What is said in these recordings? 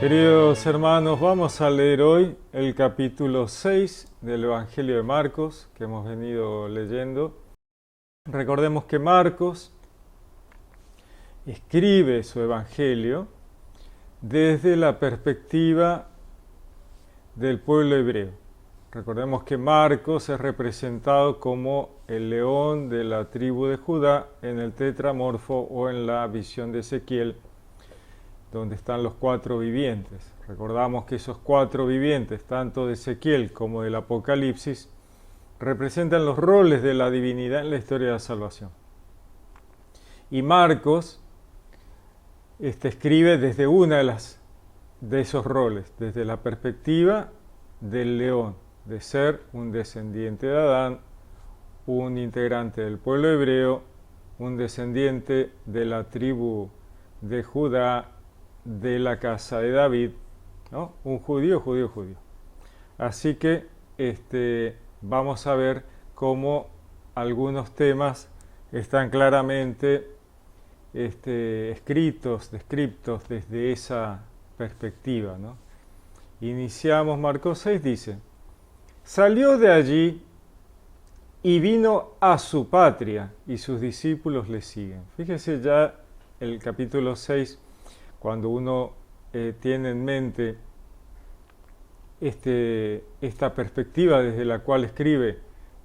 Queridos hermanos, vamos a leer hoy el capítulo 6 del Evangelio de Marcos que hemos venido leyendo. Recordemos que Marcos escribe su Evangelio desde la perspectiva del pueblo hebreo. Recordemos que Marcos es representado como el león de la tribu de Judá en el tetramorfo o en la visión de Ezequiel, donde están los cuatro vivientes. Recordamos que esos cuatro vivientes, tanto de Ezequiel como del Apocalipsis, representan los roles de la divinidad en la historia de la salvación. Y Marcos escribe desde una de esos roles, desde la perspectiva del león, de ser un descendiente de Adán, un integrante del pueblo hebreo, un descendiente de la tribu de Judá, de la casa de David, ¿no? Un judío. Así que vamos a ver cómo algunos temas están claramente descriptos desde esa perspectiva, ¿no? Iniciamos Marcos 6, dice: salió de allí y vino a su patria, y sus discípulos le siguen. Fíjese ya el capítulo 6, cuando uno tiene en mente esta perspectiva desde la cual escribe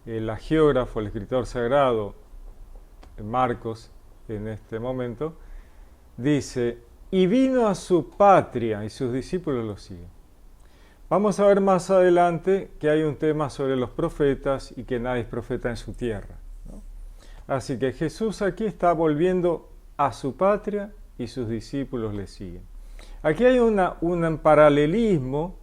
el hagiógrafo, el escritor sagrado, Marcos, en este momento, dice: y vino a su patria, y sus discípulos lo siguen. Vamos a ver más adelante que hay un tema sobre los profetas y que nadie es profeta en su tierra, ¿no? Así que Jesús aquí está volviendo a su patria y sus discípulos le siguen. Aquí hay un paralelismo.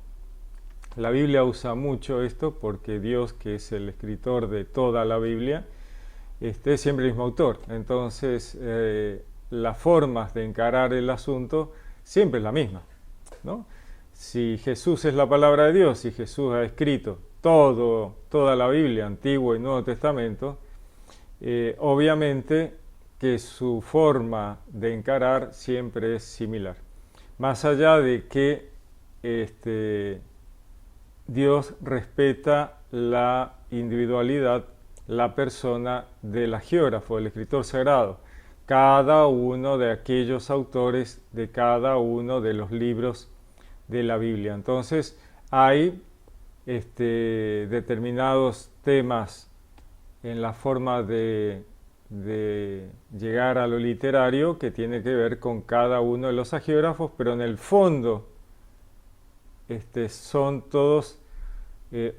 La Biblia usa mucho esto porque Dios, que es el escritor de toda la Biblia, es siempre el mismo autor. Entonces, las formas de encarar el asunto siempre es la misma, ¿no? Si Jesús es la palabra de Dios, si Jesús ha escrito toda la Biblia, Antiguo y Nuevo Testamento, obviamente que su forma de encarar siempre es similar. Más allá de que Dios respeta la individualidad, la persona del hagiógrafo, del escritor sagrado, cada uno de aquellos autores de cada uno de los libros de la Biblia. Entonces hay determinados temas en la forma de llegar a lo literario que tiene que ver con cada uno de los hagiógrafos, pero en el fondo son todos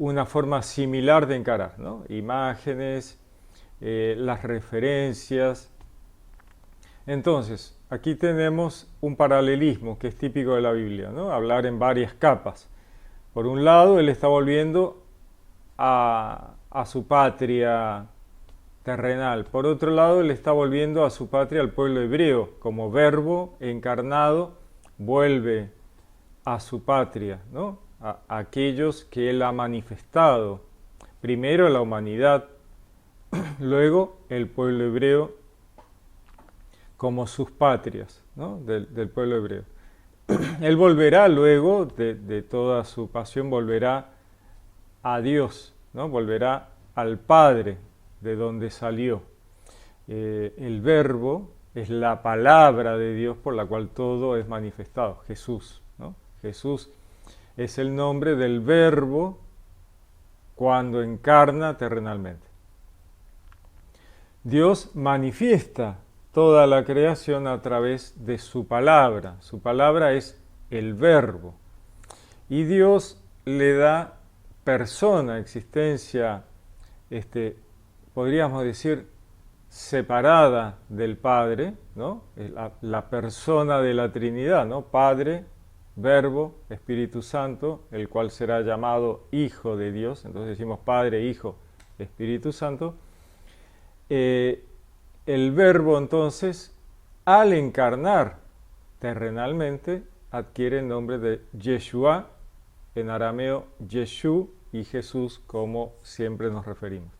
una forma similar de encarar, ¿no? Imágenes, las referencias. Entonces, aquí tenemos un paralelismo que es típico de la Biblia, ¿no? Hablar en varias capas. Por un lado, él está volviendo a su patria terrenal. Por otro lado, él está volviendo a su patria, al pueblo hebreo, como verbo encarnado, vuelve a su patria, ¿no? A aquellos que él ha manifestado. Primero la humanidad, luego el pueblo hebreo como sus patrias, ¿no? del pueblo hebreo. Él volverá luego de toda su pasión, volverá a Dios, ¿no? Volverá al Padre de donde salió. El verbo es la palabra de Dios por la cual todo es manifestado, Jesús, ¿no? Jesús es el nombre del verbo cuando encarna terrenalmente. Dios manifiesta toda la creación a través de su palabra. Su palabra es el verbo. Y Dios le da persona, existencia, podríamos decir, separada del Padre, ¿no? La persona de la Trinidad, ¿no? Padre, Verbo, Espíritu Santo, el cual será llamado Hijo de Dios. Entonces decimos Padre, Hijo, Espíritu Santo. El Verbo, entonces, al encarnar terrenalmente, adquiere el nombre de Yeshua, en arameo Yeshu, y Jesús, como siempre nos referimos.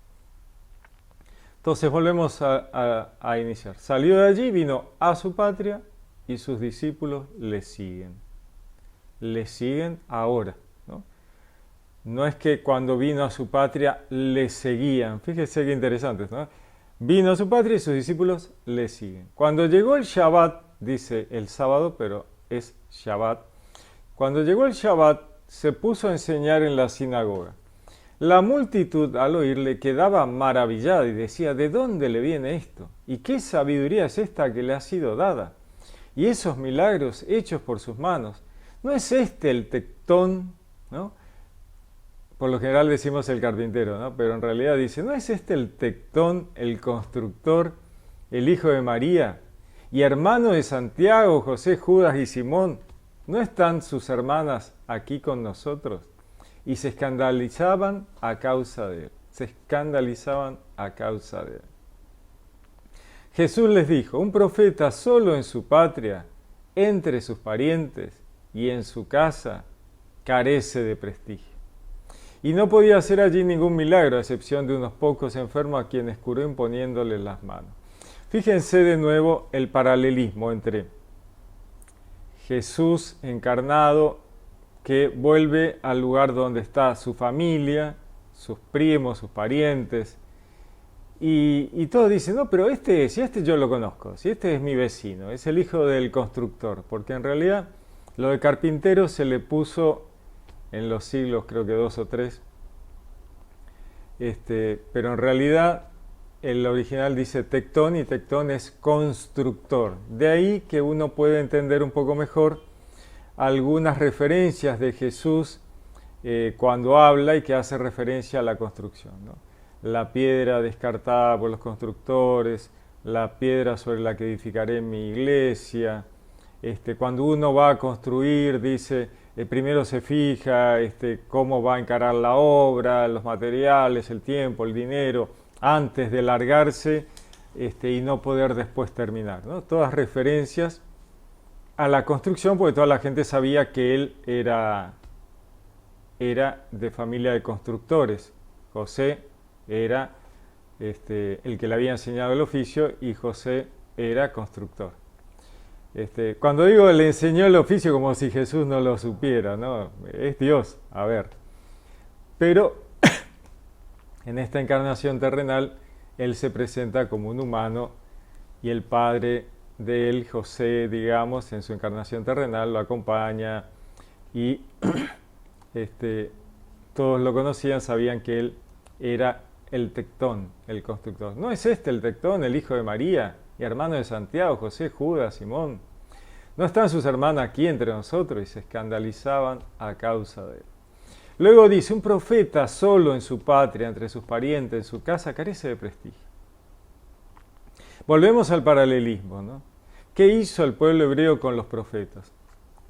Entonces volvemos a iniciar. Salió de allí, vino a su patria, y sus discípulos le siguen. le siguen ahora. No es que cuando vino a su patria le seguían. Fíjese qué interesante, ¿no? Vino a su patria y sus discípulos le siguen. Cuando llegó el Shabbat, dice el sábado, pero es Shabbat. Cuando llegó el Shabbat, se puso a enseñar en la sinagoga. La multitud al oírle quedaba maravillada y decía, ¿de dónde le viene esto? ¿Y qué sabiduría es esta que le ha sido dada? Y esos milagros hechos por sus manos. ¿No es este el tectón? ¿No? Por lo general decimos el carpintero, ¿no? Pero en realidad dice, ¿no es este el tectón, el constructor, el hijo de María, y hermano de Santiago, José, Judas y Simón? ¿No están sus hermanas aquí con nosotros? Y se escandalizaban a causa de él. Se escandalizaban a causa de él. Jesús les dijo, un profeta solo en su patria, entre sus parientes y en su casa, carece de prestigio. Y no podía hacer allí ningún milagro, a excepción de unos pocos enfermos a quienes curó imponiéndoles las manos. Fíjense de nuevo el paralelismo entre Jesús encarnado, que vuelve al lugar donde está su familia, sus primos, sus parientes, y todos dicen, no, pero si este yo lo conozco, si este es mi vecino, es el hijo del constructor, porque en realidad lo de carpintero se le puso en los siglos, creo que 2 o 3, pero en realidad el original dice tectón y tectón es constructor. De ahí que uno puede entender un poco mejor algunas referencias de Jesús cuando habla y que hace referencia a la construcción, ¿no? La piedra descartada por los constructores, la piedra sobre la que edificaré mi iglesia. Cuando uno va a construir, dice, primero se fija cómo va a encarar la obra, los materiales, el tiempo, el dinero, antes de largarse y no poder después terminar, ¿no? Todas referencias a la construcción, porque toda la gente sabía que él era de familia de constructores. José era el que le había enseñado el oficio y José era constructor. Cuando digo le enseñó el oficio, como si Jesús no lo supiera, ¿no? Es Dios, a ver. Pero en esta encarnación terrenal, él se presenta como un humano y el padre de él, José, digamos, en su encarnación terrenal, lo acompaña y todos lo conocían, sabían que él era el tectón, el constructor. ¿No es este el tectón, el hijo de María y hermano de Santiago, José, Judas, Simón? ¿No están sus hermanas aquí entre nosotros? Y se escandalizaban a causa de él. Luego dice, un profeta solo en su patria, entre sus parientes, en su casa, carece de prestigio. Volvemos al paralelismo, ¿no? ¿Qué hizo el pueblo hebreo con los profetas?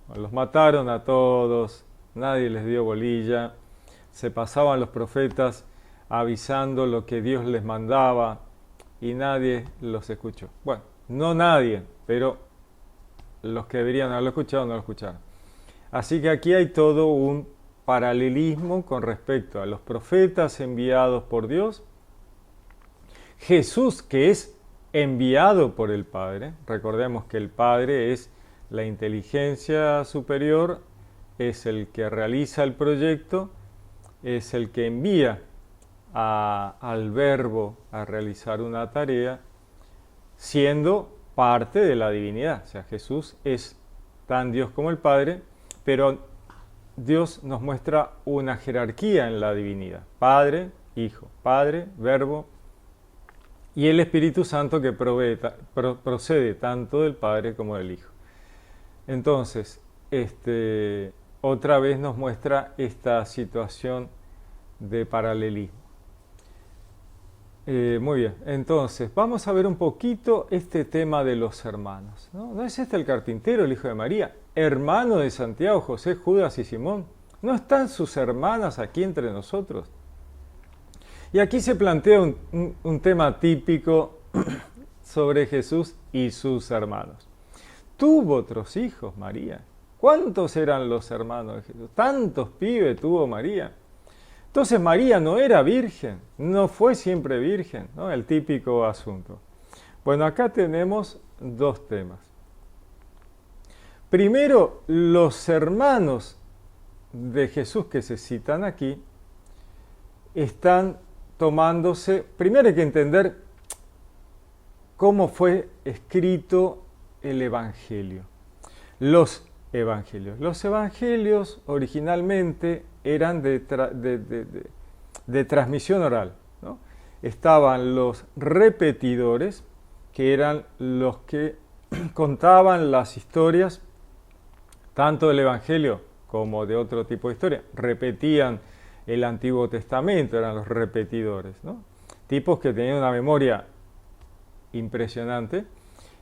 Bueno, los mataron a todos, nadie les dio bolilla, se pasaban los profetas avisando lo que Dios les mandaba y nadie los escuchó. Bueno, no nadie, pero los que deberían haberlo escuchado no lo escucharon. Así que aquí hay todo un paralelismo con respecto a los profetas enviados por Dios, Jesús que es enviado por el Padre. Recordemos que el Padre es la inteligencia superior, es el que realiza el proyecto, es el que envía al Verbo a realizar una tarea, siendo parte de la divinidad. O sea, Jesús es tan Dios como el Padre, pero Dios nos muestra una jerarquía en la divinidad. Padre, Hijo, Padre, Verbo y el Espíritu Santo que procede tanto del Padre como del Hijo. Entonces, otra vez nos muestra esta situación de paralelismo. Muy bien, entonces vamos a ver un poquito este tema de los hermanos, ¿no? ¿No es este el carpintero, el hijo de María, hermano de Santiago, José, Judas y Simón? ¿No están sus hermanas aquí entre nosotros? Y aquí se plantea un tema típico sobre Jesús y sus hermanos. ¿Tuvo otros hijos María? ¿Cuántos eran los hermanos de Jesús? ¿Tantos pibes tuvo María? Entonces María no era virgen, no fue siempre virgen, ¿no? El típico asunto. Bueno, acá tenemos dos temas. primero, los hermanos de Jesús que se citan aquí están tomándose, primero hay que entender cómo fue escrito el Evangelio. Los Evangelios. Los Evangelios originalmente eran de transmisión oral, ¿no? Estaban los repetidores, que eran los que contaban las historias, tanto del Evangelio como de otro tipo de historia. Repetían el Antiguo Testamento, eran los repetidores, ¿no? Tipos que tenían una memoria impresionante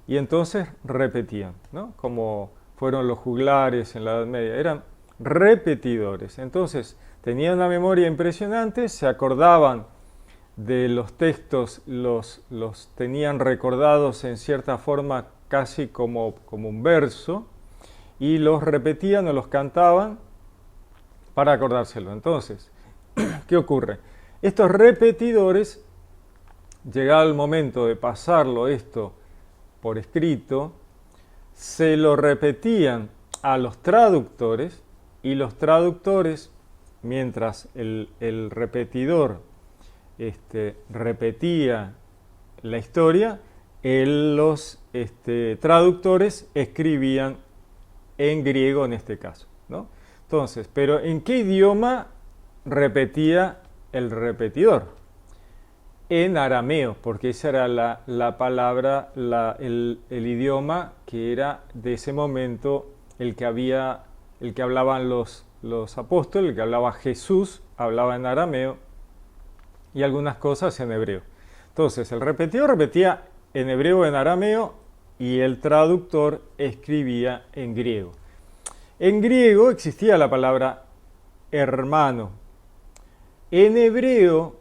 y entonces repetían, ¿no? Como fueron los juglares en la Edad Media, eran repetidores. Entonces tenían una memoria impresionante, se acordaban de los textos, los tenían recordados en cierta forma casi como un verso y los repetían o los cantaban para acordárselo. Entonces, ¿qué ocurre? Estos repetidores, llegado el momento de pasarlo esto por escrito, se lo repetían a los traductores y los traductores, mientras el repetidor repetía la historia, los traductores escribían en griego en este caso, ¿no? Entonces, pero ¿en qué idioma repetía el repetidor? En arameo, porque esa era la palabra, el idioma que era de ese momento el que hablaban los apóstoles, el que hablaba Jesús, hablaba en arameo y algunas cosas en hebreo. Entonces, el repetidor repetía en hebreo o en arameo y el traductor escribía en griego. En griego existía la palabra hermano. En hebreo,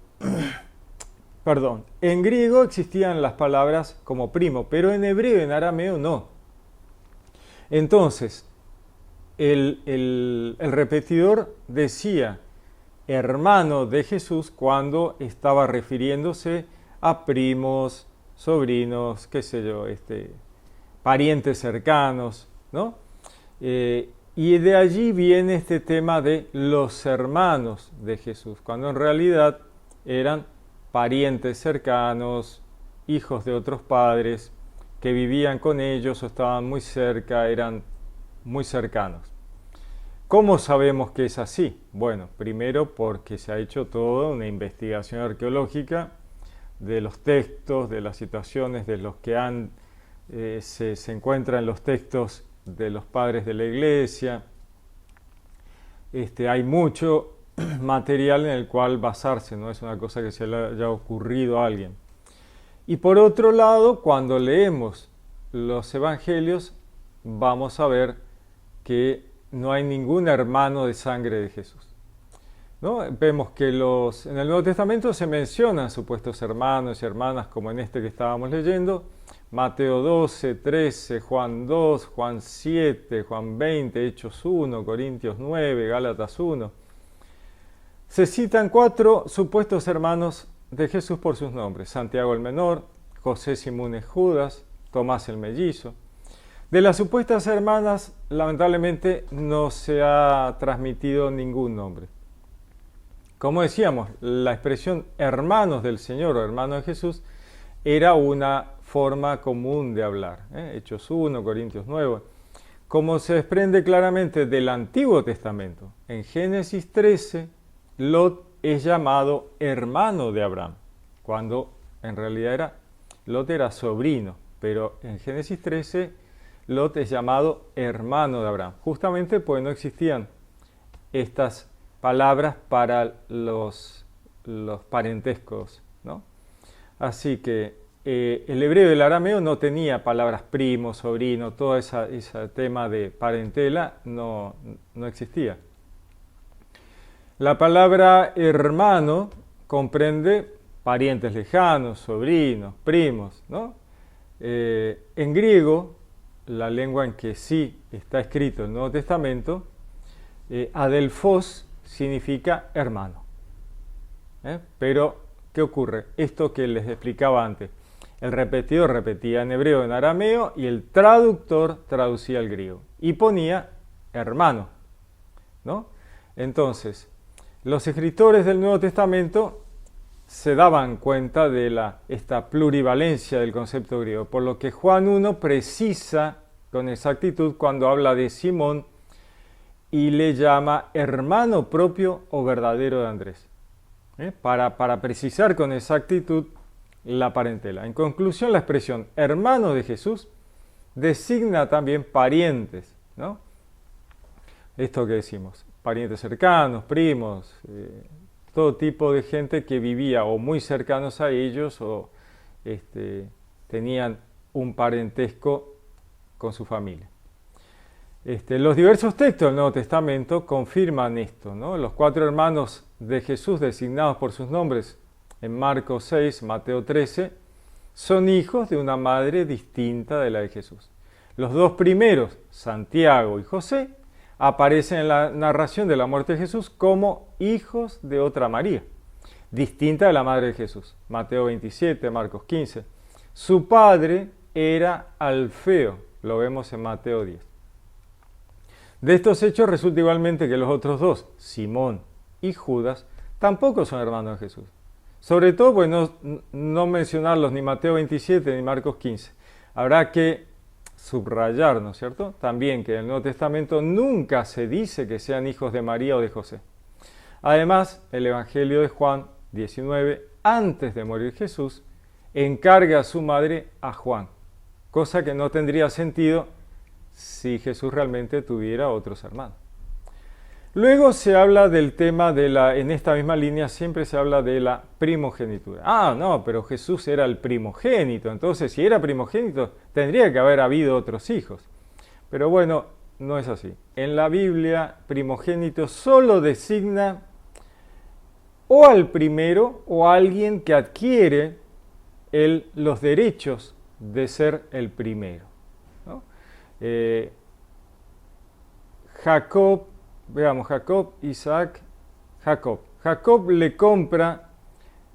en griego existían las palabras como primo, pero en hebreo y en arameo no. Entonces, el repetidor decía hermano de Jesús cuando estaba refiriéndose a primos, sobrinos, qué sé yo, parientes cercanos, ¿no? Y de allí viene este tema de los hermanos de Jesús, cuando en realidad eran parientes cercanos, hijos de otros padres, que vivían con ellos o estaban muy cerca, eran muy cercanos. ¿Cómo sabemos que es así? Bueno, primero porque se ha hecho toda una investigación arqueológica de los textos, de las situaciones, de los que se encuentran en los textos de los padres de la Iglesia. Hay mucho material en el cual basarse, no es una cosa que se le haya ocurrido a alguien. Y por otro lado, cuando leemos los evangelios, vamos a ver que no hay ningún hermano de sangre de Jesús, ¿no? Vemos que en el Nuevo Testamento se mencionan supuestos hermanos y hermanas, como en este que estábamos leyendo, Mateo 12, 13, Juan 2, Juan 7, Juan 20, Hechos 1, Corintios 9, Gálatas 1. Se citan 4 supuestos hermanos de Jesús por sus nombres: Santiago el menor, José Simón Judas, Tomás el mellizo. De las supuestas hermanas, lamentablemente no se ha transmitido ningún nombre. Como decíamos, la expresión hermanos del Señor o hermanos de Jesús era una forma común de hablar. Hechos 1, Corintios 9. Como se desprende claramente del Antiguo Testamento, en Génesis 13, Lot es llamado hermano de Abraham, cuando en realidad Lot era sobrino, pero en Génesis 13, Lot es llamado hermano de Abraham, justamente porque no existían estas palabras para los parentescos, ¿no? Así que el hebreo y el arameo no tenía palabras primo, sobrino, todo ese tema de parentela no existía. La palabra hermano comprende parientes lejanos, sobrinos, primos, ¿no? En griego, la lengua en que sí está escrito el Nuevo Testamento, adelphos significa hermano. Pero, ¿qué ocurre? Esto que les explicaba antes. El repetidor repetía en hebreo, en arameo, y el traductor traducía al griego. y ponía hermano, ¿no? Entonces, los escritores del Nuevo Testamento se daban cuenta de esta plurivalencia del concepto griego, por lo que Juan 1 precisa con exactitud cuando habla de Simón y le llama hermano propio o verdadero de Andrés, para precisar con exactitud la parentela. En conclusión, la expresión hermano de Jesús designa también parientes, ¿no? Esto que decimos, parientes cercanos, primos, todo tipo de gente que vivía o muy cercanos a ellos o tenían un parentesco con su familia. Los diversos textos del Nuevo Testamento confirman esto, ¿no? Los 4 hermanos de Jesús designados por sus nombres en Marcos 6, Mateo 13, son hijos de una madre distinta de la de Jesús. Los 2 primeros, Santiago y José, aparecen en la narración de la muerte de Jesús como hijos de otra María, distinta de la madre de Jesús. Mateo 27, Marcos 15. Su padre era Alfeo, lo vemos en Mateo 10. De estos hechos resulta igualmente que los otros 2, Simón y Judas, tampoco son hermanos de Jesús. Sobre todo, pues no mencionarlos ni Mateo 27 ni Marcos 15. Habrá que subrayar, ¿no es cierto? También que en el Nuevo Testamento nunca se dice que sean hijos de María o de José. Además, el Evangelio de Juan 19, antes de morir Jesús, encarga a su madre a Juan, cosa que no tendría sentido si Jesús realmente tuviera otros hermanos. Luego se habla del tema en esta misma línea siempre se habla de la primogenitura. Ah, no, pero Jesús era el primogénito, entonces si era primogénito tendría que haber habido otros hijos. Pero bueno, no es así. En la Biblia, primogénito solo designa o al primero o a alguien que adquiere los derechos de ser el primero, ¿no? Isaac, Jacob. Jacob le compra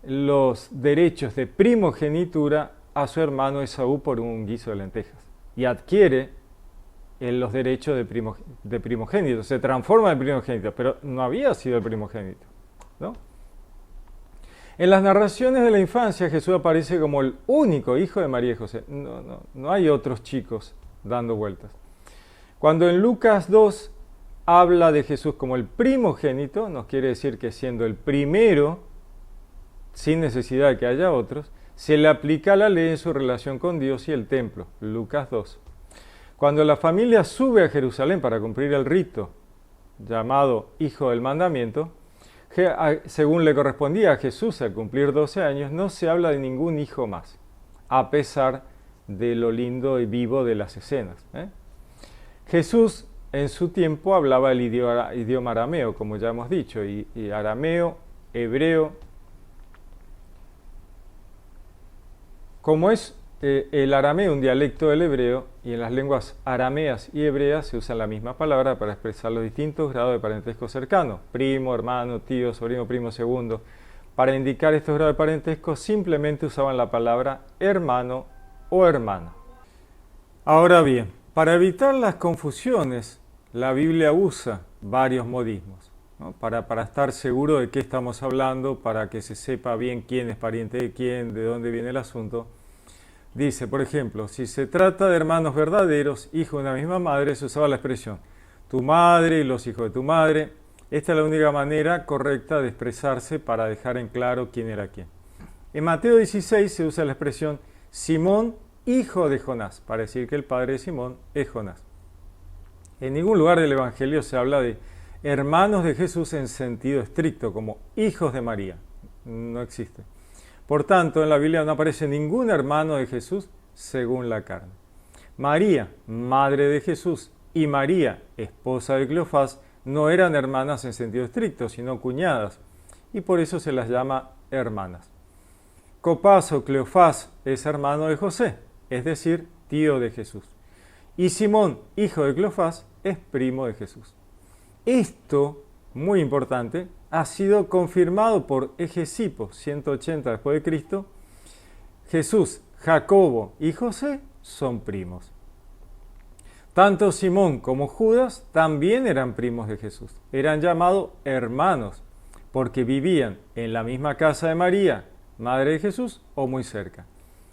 los derechos de primogenitura a su hermano Esaú por un guiso de lentejas y adquiere los derechos de primogénito, se transforma en primogénito, pero no había sido el primogénito, ¿no? En las narraciones de la infancia Jesús aparece como el único hijo de María y José. No hay otros chicos dando vueltas. Cuando en Lucas 2 habla de Jesús como el primogénito, nos quiere decir que siendo el primero, sin necesidad de que haya otros, se le aplica la ley en su relación con Dios y el templo, Lucas 2. Cuando la familia sube a Jerusalén para cumplir el rito llamado Hijo del Mandamiento, según le correspondía a Jesús al cumplir 12 años, no se habla de ningún hijo más, a pesar de lo lindo y vivo de las escenas. Jesús en su tiempo hablaba el idioma arameo, como ya hemos dicho, y arameo, hebreo. Como es el arameo un dialecto del hebreo, y en las lenguas arameas y hebreas se usa la misma palabra para expresar los distintos grados de parentesco cercano, primo, hermano, tío, sobrino, primo segundo. Para indicar estos grados de parentesco simplemente usaban la palabra hermano o hermana. Ahora bien, para evitar las confusiones, la Biblia usa varios modismos, ¿no? Para estar seguro de qué estamos hablando, para que se sepa bien quién es pariente de quién, de dónde viene el asunto. Dice, por ejemplo, si se trata de hermanos verdaderos, hijos de una misma madre, se usaba la expresión tu madre y los hijos de tu madre. Esta es la única manera correcta de expresarse para dejar en claro quién era quién. En Mateo 16 se usa la expresión Simón, hijo de Jonás, para decir que el padre de Simón es Jonás. En ningún lugar del Evangelio se habla de hermanos de Jesús en sentido estricto, como hijos de María. No existe. Por tanto, en la Biblia no aparece ningún hermano de Jesús según la carne. María, madre de Jesús, y María, esposa de Cleofás, no eran hermanas en sentido estricto, sino cuñadas, y por eso se las llama hermanas. Copás o Cleofás es hermano de José, es decir, tío de Jesús. Y Simón, hijo de Cleofás, es primo de Jesús. Esto, muy importante, ha sido confirmado por Hegesipo, 180 después de Cristo. Jesús, Jacobo y José son primos. Tanto Simón como Judas también eran primos de Jesús. Eran llamados hermanos porque vivían en la misma casa de María, madre de Jesús, o muy cerca.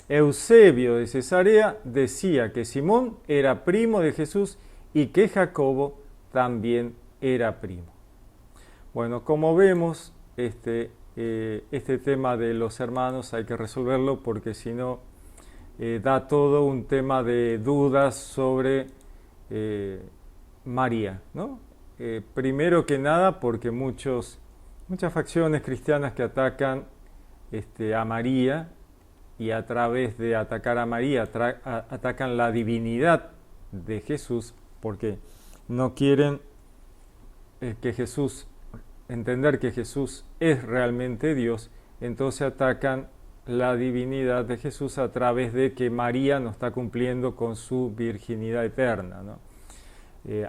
Eusebio de Cesarea decía que Simón era primo de Jesús y que Jacobo también era primo. Bueno, como vemos, este tema de los hermanos hay que resolverlo porque si no da todo un tema de dudas sobre María, ¿no? Primero que nada porque muchas facciones cristianas que atacan a María y a través de atacar a María atacan la divinidad de Jesús porque no quieren entender que Jesús es realmente Dios, entonces atacan la divinidad de Jesús a través de que María no está cumpliendo con su virginidad eterna, ¿no?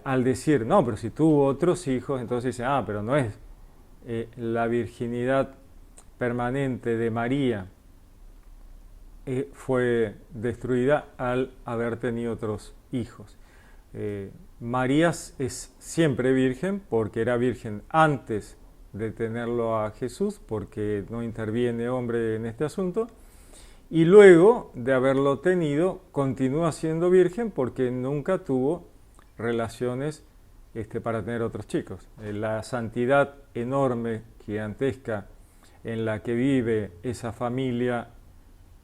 Al decir, no, pero si tuvo otros hijos, entonces dicen, pero no es la virginidad permanente de María fue destruida al haber tenido otros hijos. María es siempre virgen porque era virgen antes de tenerlo a Jesús, porque no interviene hombre en este asunto, y luego de haberlo tenido continúa siendo virgen porque nunca tuvo relaciones para tener otros chicos. La santidad enorme, gigantesca, en la que vive esa familia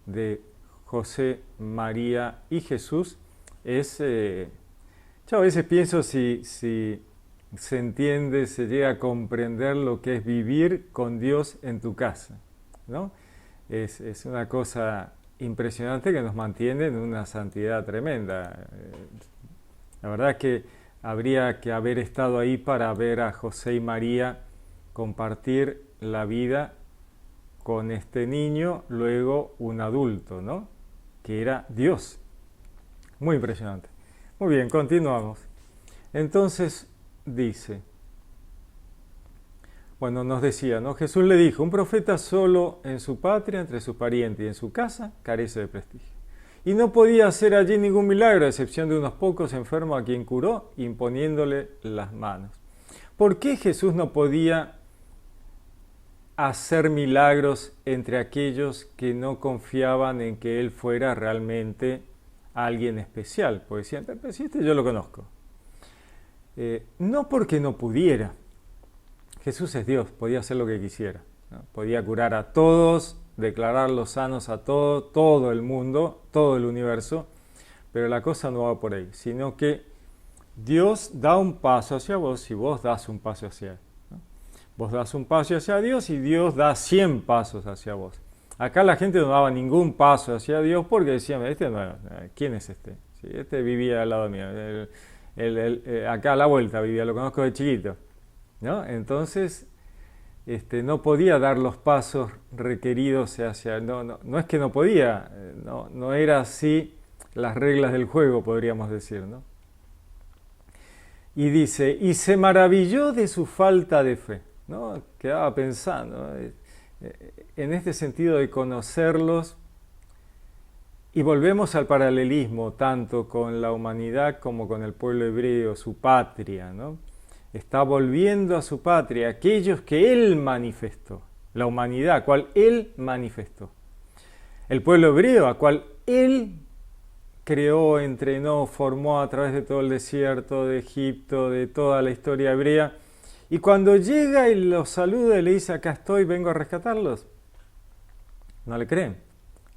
de José, María y Jesús es... yo a veces pienso si se entiende, se llega a comprender lo que es vivir con Dios en tu casa, ¿no? Es una cosa impresionante que nos mantiene en una santidad tremenda. La verdad es que habría que haber estado ahí para ver a José y María compartir la vida con este niño, luego un adulto, ¿no? Que era Dios. Muy impresionante. Muy bien, continuamos. Entonces dice, bueno, nos decía, ¿no? Jesús le dijo, un profeta solo en su patria, entre sus parientes y en su casa, carece de prestigio. Y no podía hacer allí ningún milagro, a excepción de unos pocos enfermos a quien curó, imponiéndole las manos. ¿Por qué Jesús no podía hacer milagros entre aquellos que no confiaban en que Él fuera realmente alguien especial? Porque decían, pero si yo lo conozco. No porque no pudiera. Jesús es Dios, podía hacer lo que quisiera, ¿no? Podía curar a todos, declararlos sanos a todo el mundo, todo el universo, pero la cosa no va por ahí, sino que Dios da un paso hacia vos y vos das un paso hacia Él, ¿no? Vos das un paso hacia Dios y Dios da 100 pasos hacia vos. Acá la gente no daba ningún paso hacia Dios porque decían, ¿quién es este? Sí, este vivía al lado mío, acá a la vuelta vivía, lo conozco de chiquito, ¿no? Entonces no podía dar los pasos requeridos hacia... No es que no podía, no era así las reglas del juego, podríamos decir, ¿no? Y dice, y se maravilló de su falta de fe, ¿no? Quedaba pensando en este sentido de conocerlos, y volvemos al paralelismo tanto con la humanidad como con el pueblo hebreo, su patria, ¿no? Está volviendo a su patria, aquellos que Él manifestó, la humanidad, a cual Él manifestó. El pueblo hebreo, a cual Él creó, entrenó, formó a través de todo el desierto de Egipto, de toda la historia hebrea. Y cuando llega y los saluda y le dice, acá estoy, vengo a rescatarlos, no le creen,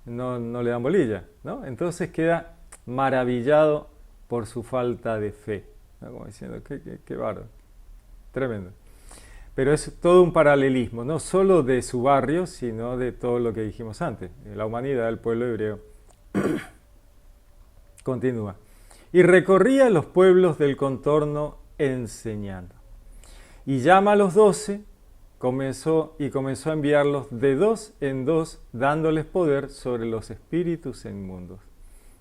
no le dan bolilla, ¿no? Entonces queda maravillado por su falta de fe, ¿no? Como diciendo, qué bárbaro. Tremendo. Pero es todo un paralelismo, no solo de su barrio, sino de todo lo que dijimos antes, de la humanidad, el pueblo hebreo. Continúa. Y recorría los pueblos del contorno enseñando. Y llama a los 12, comenzó a enviarlos de 2 en 2, dándoles poder sobre los espíritus inmundos.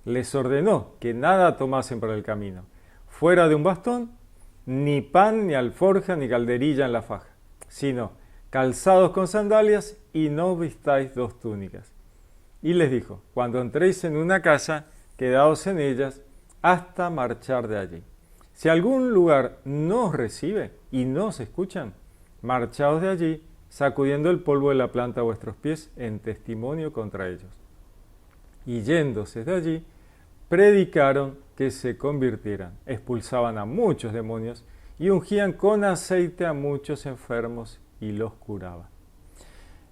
Les ordenó que nada tomasen por el camino, fuera de un bastón, ni pan, ni alforja, ni calderilla en la faja, sino calzados con sandalias y no vistáis 2 túnicas. Y les dijo, cuando entréis en una casa, quedaos en ellas, hasta marchar de allí. Si algún lugar no os recibe y no os escuchan, marchaos de allí, sacudiendo el polvo de la planta a vuestros pies en testimonio contra ellos. Y yéndose de allí, predicaron que se convirtieran, expulsaban a muchos demonios y ungían con aceite a muchos enfermos y los curaban.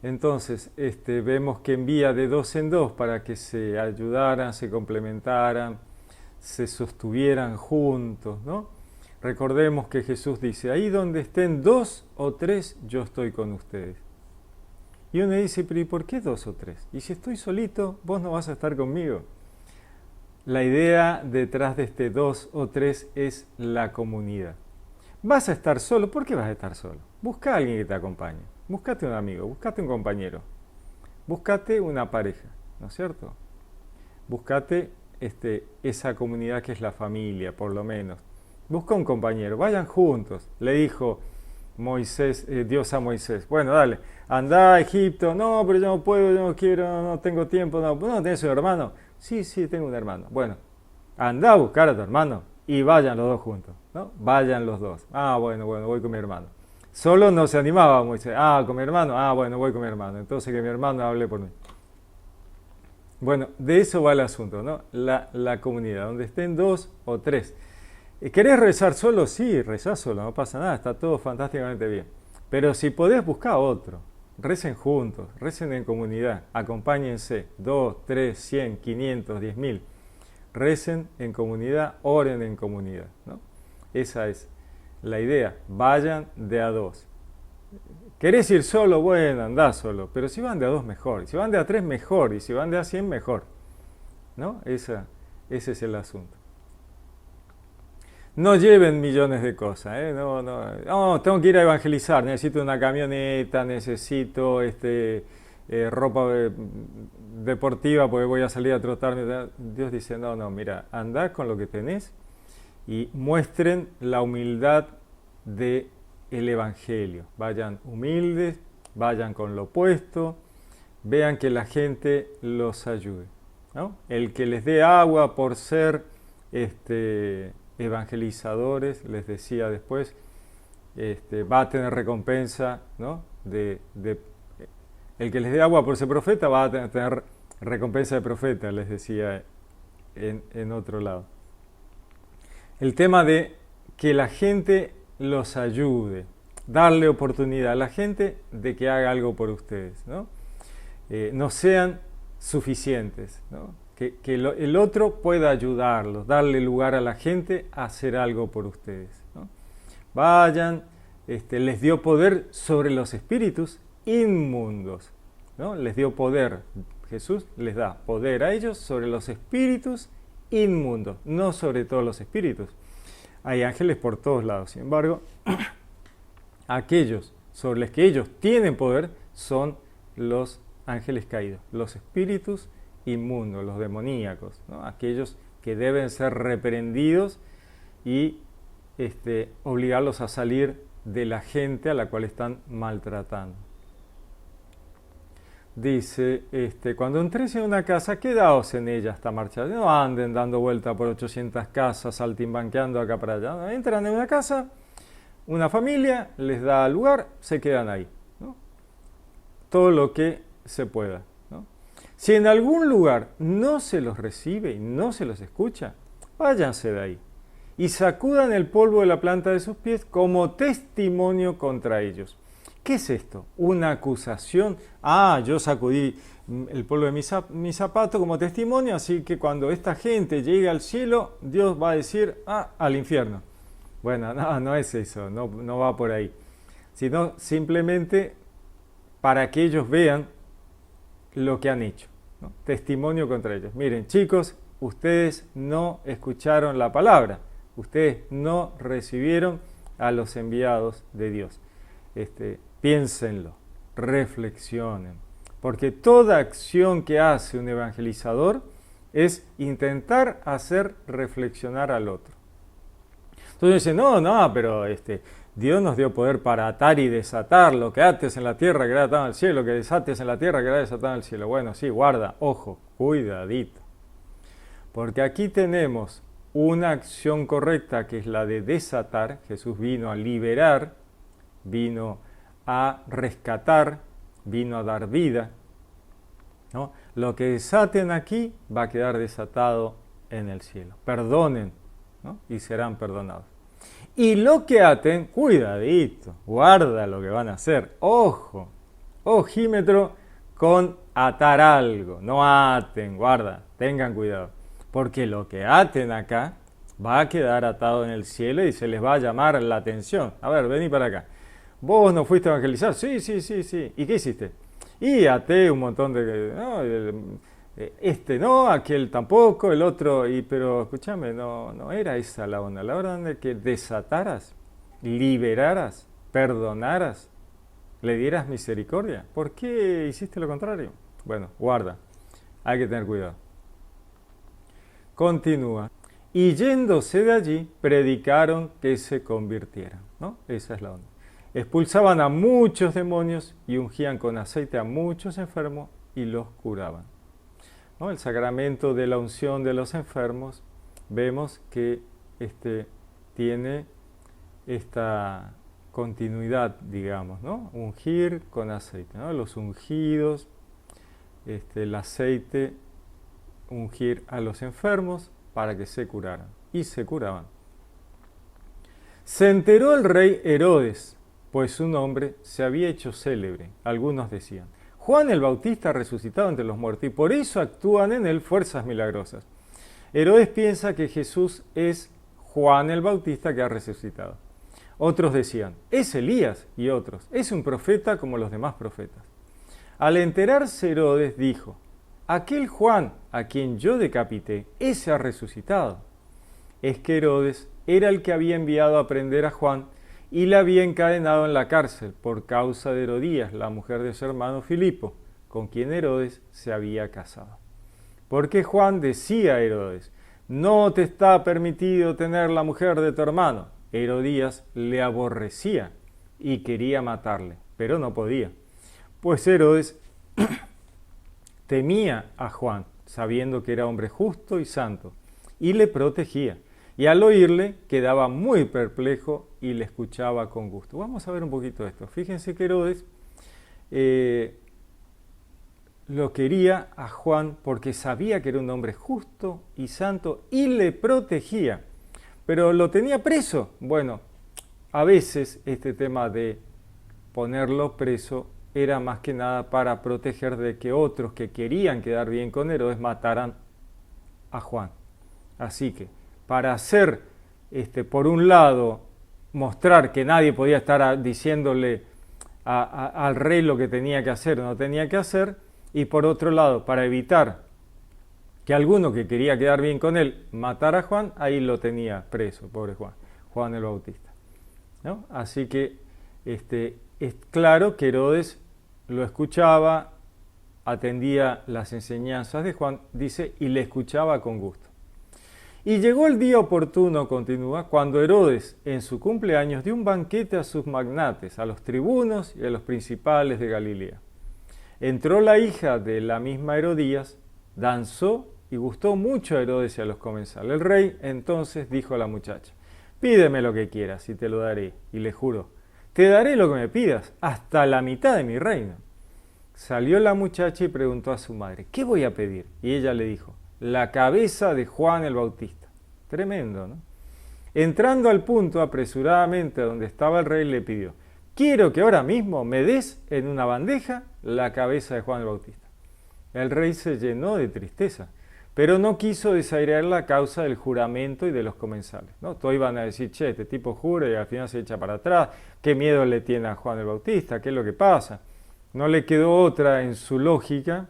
Entonces, vemos que envía de dos en dos para que se ayudaran, se complementaran, se sostuvieran juntos, ¿no? Recordemos que Jesús dice, ahí donde estén dos o tres, yo estoy con ustedes. Y uno dice, pero ¿y por qué dos o tres? Y si estoy solito, vos no vas a estar conmigo. La idea detrás de este dos o tres es la comunidad. Vas a estar solo, ¿por qué vas a estar solo? Busca a alguien que te acompañe, búscate un amigo, búscate un compañero, búscate una pareja, ¿no es cierto? Búscate esa comunidad que es la familia, por lo menos. Busca un compañero, vayan juntos. Le dijo Dios a Moisés, bueno, dale, anda a Egipto. No, pero yo no puedo, yo no quiero, no tengo tiempo. No, ¿tenés un hermano? Sí, tengo un hermano. Bueno, anda a buscar a tu hermano y vayan los dos juntos, ¿no? Vayan los dos. Bueno, voy con mi hermano. Solo no se animaba Moisés. Con mi hermano. Bueno, voy con mi hermano. Entonces que mi hermano hable por mí. Bueno, de eso va el asunto, ¿no? La comunidad, donde estén dos o tres. ¿Querés rezar solo? Sí, rezá solo, no pasa nada, está todo fantásticamente bien. Pero si podés, buscar otro. Recen juntos, recen en comunidad, acompáñense, 2, 3, 100, 500, 10.000. Recen en comunidad, oren en comunidad, ¿no? Esa es la idea, vayan de a dos. ¿Querés ir solo? Bueno, andá solo, pero si van de a dos, mejor. Si van de a tres, mejor. Y si van de a 100, mejor, ¿no? Ese es el asunto. No lleven millones de cosas, no, tengo que ir a evangelizar, necesito una camioneta, necesito ropa deportiva porque voy a salir a trotarme. Dios dice, no, mira, andá con lo que tenés y muestren la humildad del evangelio. Vayan humildes, vayan con lo opuesto, vean que la gente los ayude, ¿no? El que les dé agua por ser evangelizadores, les decía después, va a tener recompensa, ¿no? El que les dé agua por ser profeta va a tener recompensa de profeta, les decía en otro lado. El tema de que la gente los ayude, darle oportunidad a la gente de que haga algo por ustedes, ¿no? No sean suficientes, ¿no? Que el otro pueda ayudarlos, darle lugar a la gente a hacer algo por ustedes, ¿no? Vayan, les dio poder sobre los espíritus inmundos, ¿no? Les dio poder, Jesús les da poder a ellos sobre los espíritus inmundos, no sobre todos los espíritus. Hay ángeles por todos lados, sin embargo, aquellos sobre los que ellos tienen poder son los ángeles caídos, los espíritus inmundos, los demoníacos, ¿no? Aquellos que deben ser reprendidos y obligarlos a salir de la gente a la cual están maltratando. Dice, cuando entréis en una casa, quedaos en ella hasta marchar. No anden dando vuelta por 800 casas, saltimbanqueando acá para allá. No, entran en una casa, una familia, les da lugar, se quedan ahí, ¿no? Todo lo que se pueda, ¿no? Si en algún lugar no se los recibe y no se los escucha, váyanse de ahí y sacudan el polvo de la planta de sus pies como testimonio contra ellos. ¿Qué es esto? ¿Una acusación? Yo sacudí el polvo de mi zapato como testimonio, así que cuando esta gente llegue al cielo, Dios va a decir, al infierno. Bueno, no es eso, no va por ahí. Sino simplemente para que ellos vean lo que han hecho, ¿no? Testimonio contra ellos. Miren, chicos, ustedes no escucharon la palabra, ustedes no recibieron a los enviados de Dios. Piénsenlo, reflexionen, porque toda acción que hace un evangelizador es intentar hacer reflexionar al otro. Entonces dicen, no, pero Dios nos dio poder para atar y desatar, lo que ates en la tierra quedará atado en el cielo, lo que desates en la tierra quedará desatado en el cielo. Bueno, sí, guarda, ojo, cuidadito. Porque aquí tenemos una acción correcta que es la de desatar. Jesús vino a liberar, vino a rescatar, vino a dar vida, ¿no? Lo que desaten aquí va a quedar desatado en el cielo. Perdonen, ¿no? Y serán perdonados. Y lo que aten, cuidadito, guarda lo que van a hacer. Ojo, ojímetro con atar algo. No aten, guarda, tengan cuidado. Porque lo que aten acá va a quedar atado en el cielo y se les va a llamar la atención. A ver, vení para acá. ¿Vos no fuiste a evangelizar? Sí, sí, sí, sí. ¿Y qué hiciste? Y até un montón de... ¿no? Este no, aquel tampoco, el otro... pero escúchame, no era esa la onda. La verdad es que desataras, liberaras, perdonaras, le dieras misericordia. ¿Por qué hiciste lo contrario? Bueno, guarda, hay que tener cuidado. Continúa. Y yéndose de allí, predicaron que se convirtieran, ¿no? Esa es la onda. Expulsaban a muchos demonios y ungían con aceite a muchos enfermos y los curaban, ¿no? El sacramento de la unción de los enfermos, vemos que tiene esta continuidad, digamos, ¿no? Ungir con aceite, ¿no? Los ungidos, el aceite, ungir a los enfermos para que se curaran. Y se curaban. Se enteró el rey Herodes, pues su nombre se había hecho célebre. Algunos decían, Juan el Bautista ha resucitado entre los muertos y por eso actúan en él fuerzas milagrosas. Herodes piensa que Jesús es Juan el Bautista que ha resucitado. Otros decían, es Elías, y otros, es un profeta como los demás profetas. Al enterarse Herodes dijo, aquel Juan a quien yo decapité, ese ha resucitado. Es que Herodes era el que había enviado a prender a Juan y le había encadenado en la cárcel por causa de Herodías, la mujer de su hermano Filipo, con quien Herodes se había casado. Porque Juan decía a Herodes, no te está permitido tener la mujer de tu hermano. Herodías le aborrecía y quería matarle, pero no podía, pues Herodes temía a Juan, sabiendo que era hombre justo y santo, y le protegía. Y al oírle quedaba muy perplejo y le escuchaba con gusto. Vamos a ver un poquito esto. Fíjense que Herodes lo quería a Juan porque sabía que era un hombre justo y santo y le protegía. Pero lo tenía preso. Bueno, a veces este tema de ponerlo preso era más que nada para proteger de que otros que querían quedar bien con Herodes mataran a Juan. Así que para hacer, por un lado, mostrar que nadie podía estar diciéndole al rey lo que tenía que hacer o no tenía que hacer, y por otro lado, para evitar que alguno que quería quedar bien con él matara a Juan, ahí lo tenía preso, pobre Juan, Juan el Bautista, ¿no? Así que es claro que Herodes lo escuchaba, atendía las enseñanzas de Juan, dice, y le escuchaba con gusto. Y llegó el día oportuno, continúa, cuando Herodes, en su cumpleaños, dio un banquete a sus magnates, a los tribunos y a los principales de Galilea. Entró la hija de la misma Herodías, danzó y gustó mucho a Herodes y a los comensales. El rey entonces dijo a la muchacha, pídeme lo que quieras y te lo daré. Y le juró, te daré lo que me pidas, hasta la mitad de mi reino. Salió la muchacha y preguntó a su madre, ¿qué voy a pedir? Y ella le dijo, la cabeza de Juan el Bautista. Tremendo, ¿no? Entrando al punto, apresuradamente a donde estaba el rey, le pidió, quiero que ahora mismo me des en una bandeja la cabeza de Juan el Bautista. El rey se llenó de tristeza, pero no quiso desairar la causa del juramento y de los comensales, ¿no? Todos iban a decir, che, este tipo jura y al final se echa para atrás, qué miedo le tiene a Juan el Bautista, qué es lo que pasa. No le quedó otra en su lógica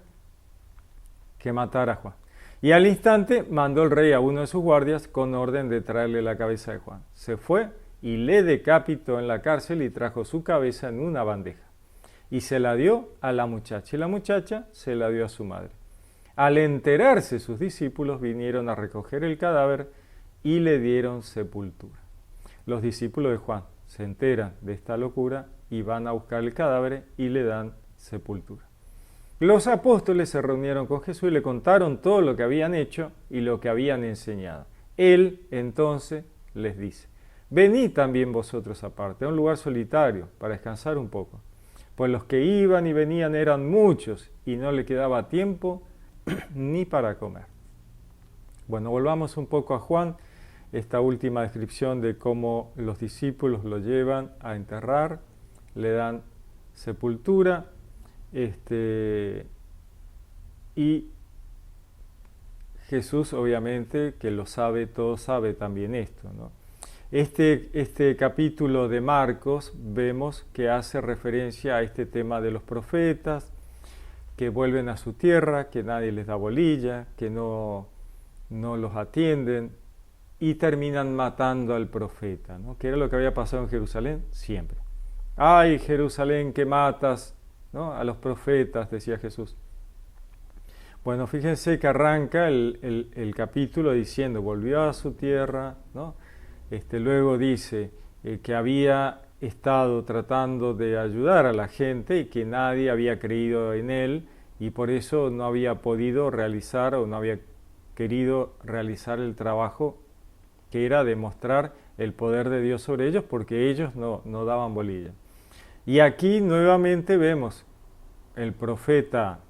que matar a Juan. Y al instante mandó el rey a uno de sus guardias con orden de traerle la cabeza de Juan. Se fue y le decapitó en la cárcel y trajo su cabeza en una bandeja. Y se la dio a la muchacha, y la muchacha se la dio a su madre. Al enterarse sus discípulos vinieron a recoger el cadáver y le dieron sepultura. Los discípulos de Juan se enteran de esta locura y van a buscar el cadáver y le dan sepultura. Los apóstoles se reunieron con Jesús y le contaron todo lo que habían hecho y lo que habían enseñado. Él entonces les dice, venid también vosotros aparte, a un lugar solitario, para descansar un poco. Pues los que iban y venían eran muchos, y no le quedaba tiempo ni para comer. Bueno, volvamos un poco a Juan, esta última descripción de cómo los discípulos lo llevan a enterrar, le dan sepultura, y Jesús, obviamente, que lo sabe, todo sabe también esto, ¿no? Este capítulo de Marcos vemos que hace referencia a este tema de los profetas, que vuelven a su tierra, que nadie les da bolilla, que no los atienden y terminan matando al profeta, ¿no? Que era lo que había pasado en Jerusalén siempre. ¡Ay, Jerusalén, que matas, ¿no?, a los profetas!, decía Jesús. Bueno, fíjense que arranca el capítulo diciendo, volvió a su tierra, ¿no? Luego dice que había estado tratando de ayudar a la gente y que nadie había creído en él y por eso no había podido realizar o no había querido realizar el trabajo que era demostrar el poder de Dios sobre ellos porque ellos no daban bolilla. Y aquí nuevamente vemos el profeta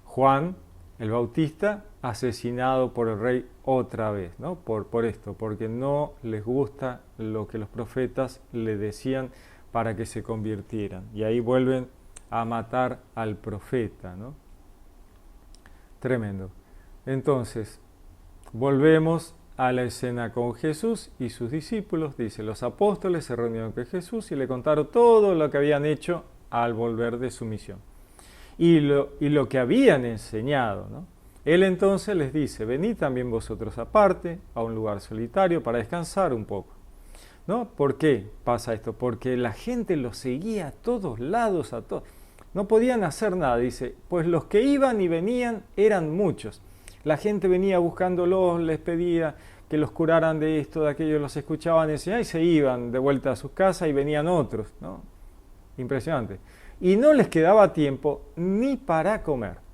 Juan el Bautista asesinado por el rey otra vez, ¿no? Por esto, porque no les gusta lo que los profetas le decían para que se convirtieran. Y ahí vuelven a matar al profeta, ¿no? Tremendo. Entonces, volvemos a la escena con Jesús y sus discípulos. Dice, los apóstoles se reunieron con Jesús y le contaron todo lo que habían hecho al volver de su misión. Y lo que habían enseñado, ¿no? Él entonces les dice, venid también vosotros aparte, a un lugar solitario, para descansar un poco, ¿no? ¿Por qué pasa esto? Porque la gente los seguía a todos lados, no podían hacer nada, dice, pues los que iban y venían eran muchos. La gente venía buscándolos, les pedía que los curaran de esto, de aquello, los escuchaban enseñar y se iban de vuelta a sus casas y venían otros, ¿no? Impresionante. Y no les quedaba tiempo ni para comer.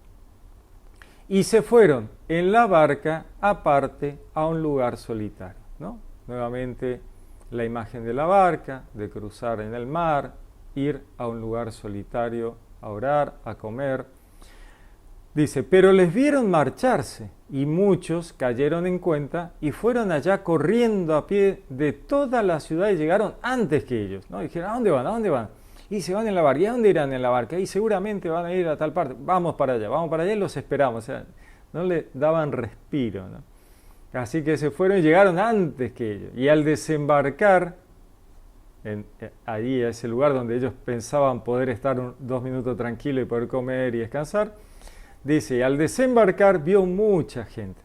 Y se fueron en la barca aparte a un lugar solitario, ¿no? Nuevamente la imagen de la barca, de cruzar en el mar, ir a un lugar solitario a orar, a comer. Dice, pero les vieron marcharse y muchos cayeron en cuenta y fueron allá corriendo a pie de toda la ciudad y llegaron antes que ellos, ¿no? Dijeron, ¿a dónde van? ¿A dónde van? Y se van en la barca. ¿Y a dónde irán en la barca? Y seguramente van a ir a tal parte. Vamos para allá y los esperamos. O sea, no le daban respiro, ¿no? Así que se fueron y llegaron antes que ellos. Y al desembarcar, allí a ese lugar donde ellos pensaban poder estar 2 minutos tranquilo y poder comer y descansar, dice, al desembarcar vio mucha gente.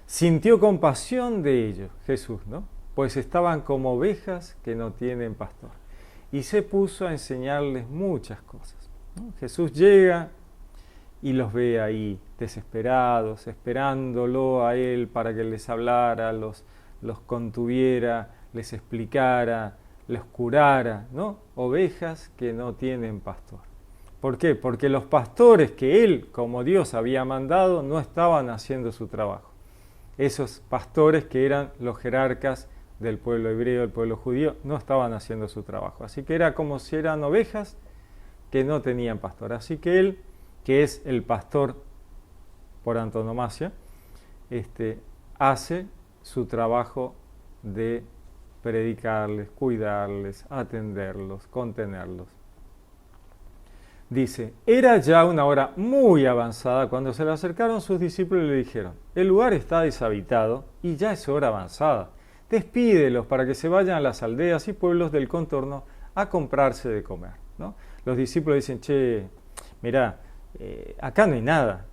Sintió compasión de ellos, Jesús, ¿no? Pues estaban como ovejas que no tienen pastor. Y se puso a enseñarles muchas cosas, ¿no? Jesús llega y los ve ahí desesperados, esperándolo a él para que les hablara, los contuviera, les explicara, les curara, ¿no? Ovejas que no tienen pastor. ¿Por qué? Porque los pastores que él, como Dios, había mandado, no estaban haciendo su trabajo. Esos pastores que eran los jerarcas del pueblo hebreo, del pueblo judío, no estaban haciendo su trabajo. Así que era como si eran ovejas que no tenían pastor. Así que él, que es el pastor por antonomasia, hace su trabajo de predicarles, cuidarles, atenderlos, contenerlos. Dice, era ya una hora muy avanzada cuando se le acercaron sus discípulos y le dijeron, el lugar está deshabitado y ya es hora avanzada. Despídelos para que se vayan a las aldeas y pueblos del contorno a comprarse de comer, ¿no? Los discípulos dicen, che, mirá, acá no hay nada,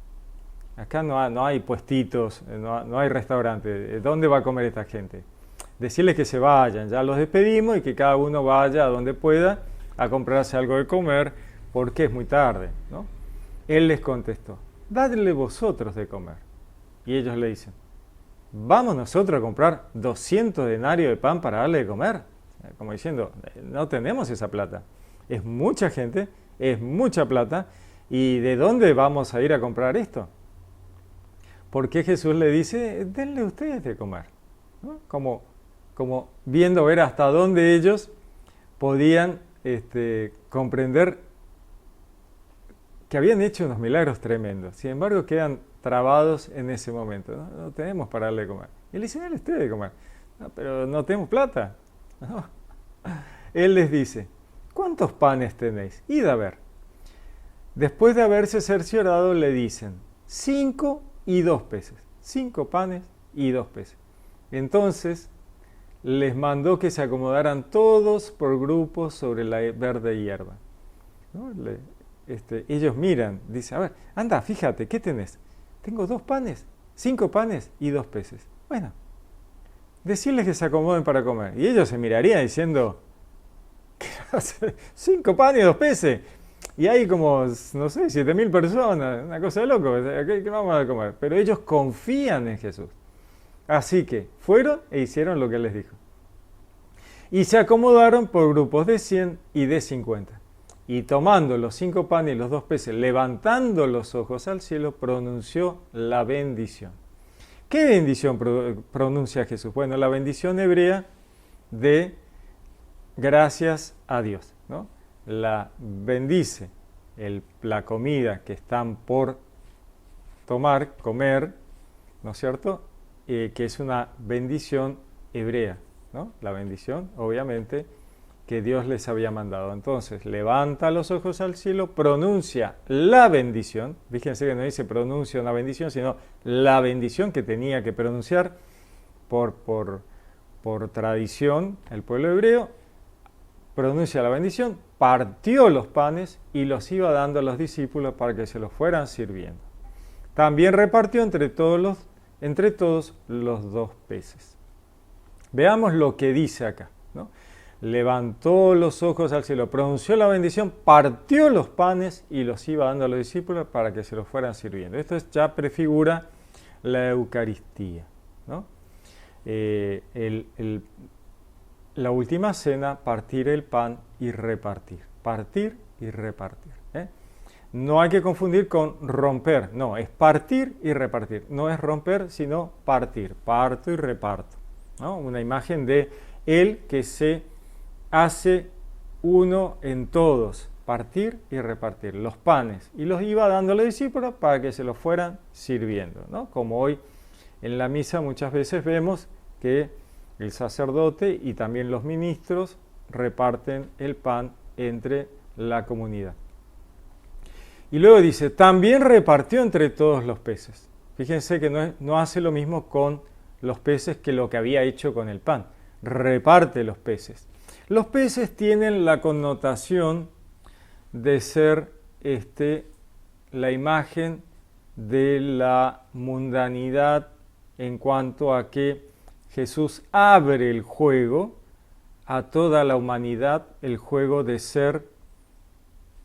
acá no hay puestitos, no hay restaurantes, ¿dónde va a comer esta gente? Decirles que se vayan, ya los despedimos y que cada uno vaya a donde pueda a comprarse algo de comer porque es muy tarde, ¿no? Él les contestó, dadle vosotros de comer. Y ellos le dicen, ¿vamos nosotros a comprar 200 denarios de pan para darle de comer? Como diciendo, no tenemos esa plata. Es mucha gente, es mucha plata, ¿y de dónde vamos a ir a comprar esto? ¿Por qué Jesús le dice, denle ustedes de comer? ¿No? Como viendo ver hasta dónde ellos podían comprender que habían hecho unos milagros tremendos. Sin embargo, quedan trabados en ese momento. No tenemos para darle de comer. Y él dice, denle ustedes de comer. No, pero no tenemos plata. No. Él les dice, ¿cuántos panes tenéis? Id a ver. Después de haberse cerciorado, le dicen, 5 y 2 peces. 5 panes y 2 peces. Entonces les mandó que se acomodaran todos por grupos sobre la verde hierba. ¿No? Ellos miran, dice, a ver, anda, fíjate, ¿qué tenés? Tengo 2 panes, 5 panes y 2 peces. Bueno, decirles que se acomoden para comer. Y ellos se mirarían diciendo, ¿qué hace? 5 panes y 2 peces. Y hay como, no sé, 7.000 personas, una cosa de loco, ¿qué vamos a comer? Pero ellos confían en Jesús. Así que fueron e hicieron lo que él les dijo. Y se acomodaron por grupos de 100 y de 50. Y tomando los 5 panes y los 2 peces, levantando los ojos al cielo, pronunció la bendición. ¿Qué bendición pronuncia Jesús? Bueno, la bendición hebrea de gracias a Dios, ¿no? La bendice la comida que están por comer, ¿no es cierto? Que es una bendición hebrea, ¿no? La bendición, obviamente, que Dios les había mandado. Entonces, levanta los ojos al cielo, pronuncia la bendición. Fíjense que no dice pronuncia una bendición, sino la bendición que tenía que pronunciar por tradición el pueblo hebreo. Pronuncia la bendición, partió los panes y los iba dando a los discípulos para que se los fueran sirviendo. También repartió entre todos los 2 peces. Veamos lo que dice acá, ¿no? Levantó los ojos al cielo, pronunció la bendición, partió los panes y los iba dando a los discípulos para que se los fueran sirviendo. Esto ya prefigura la Eucaristía, ¿no? La última cena, partir el pan y repartir. Partir y repartir. No hay que confundir con romper, no, es partir y repartir. No es romper, sino partir. Parto y reparto, ¿no? Una imagen de Él que se hace uno en todos, partir y repartir los panes, y los iba dando a los discípulos para que se los fueran sirviendo, ¿no? Como hoy en la misa muchas veces vemos que el sacerdote y también los ministros reparten el pan entre la comunidad. Y luego dice, también repartió entre todos los peces. Fíjense que no hace lo mismo con los peces que lo que había hecho con el pan. Reparte los peces. Los peces tienen la connotación de ser la imagen de la mundanidad en cuanto a que Jesús abre el juego a toda la humanidad, el juego de ser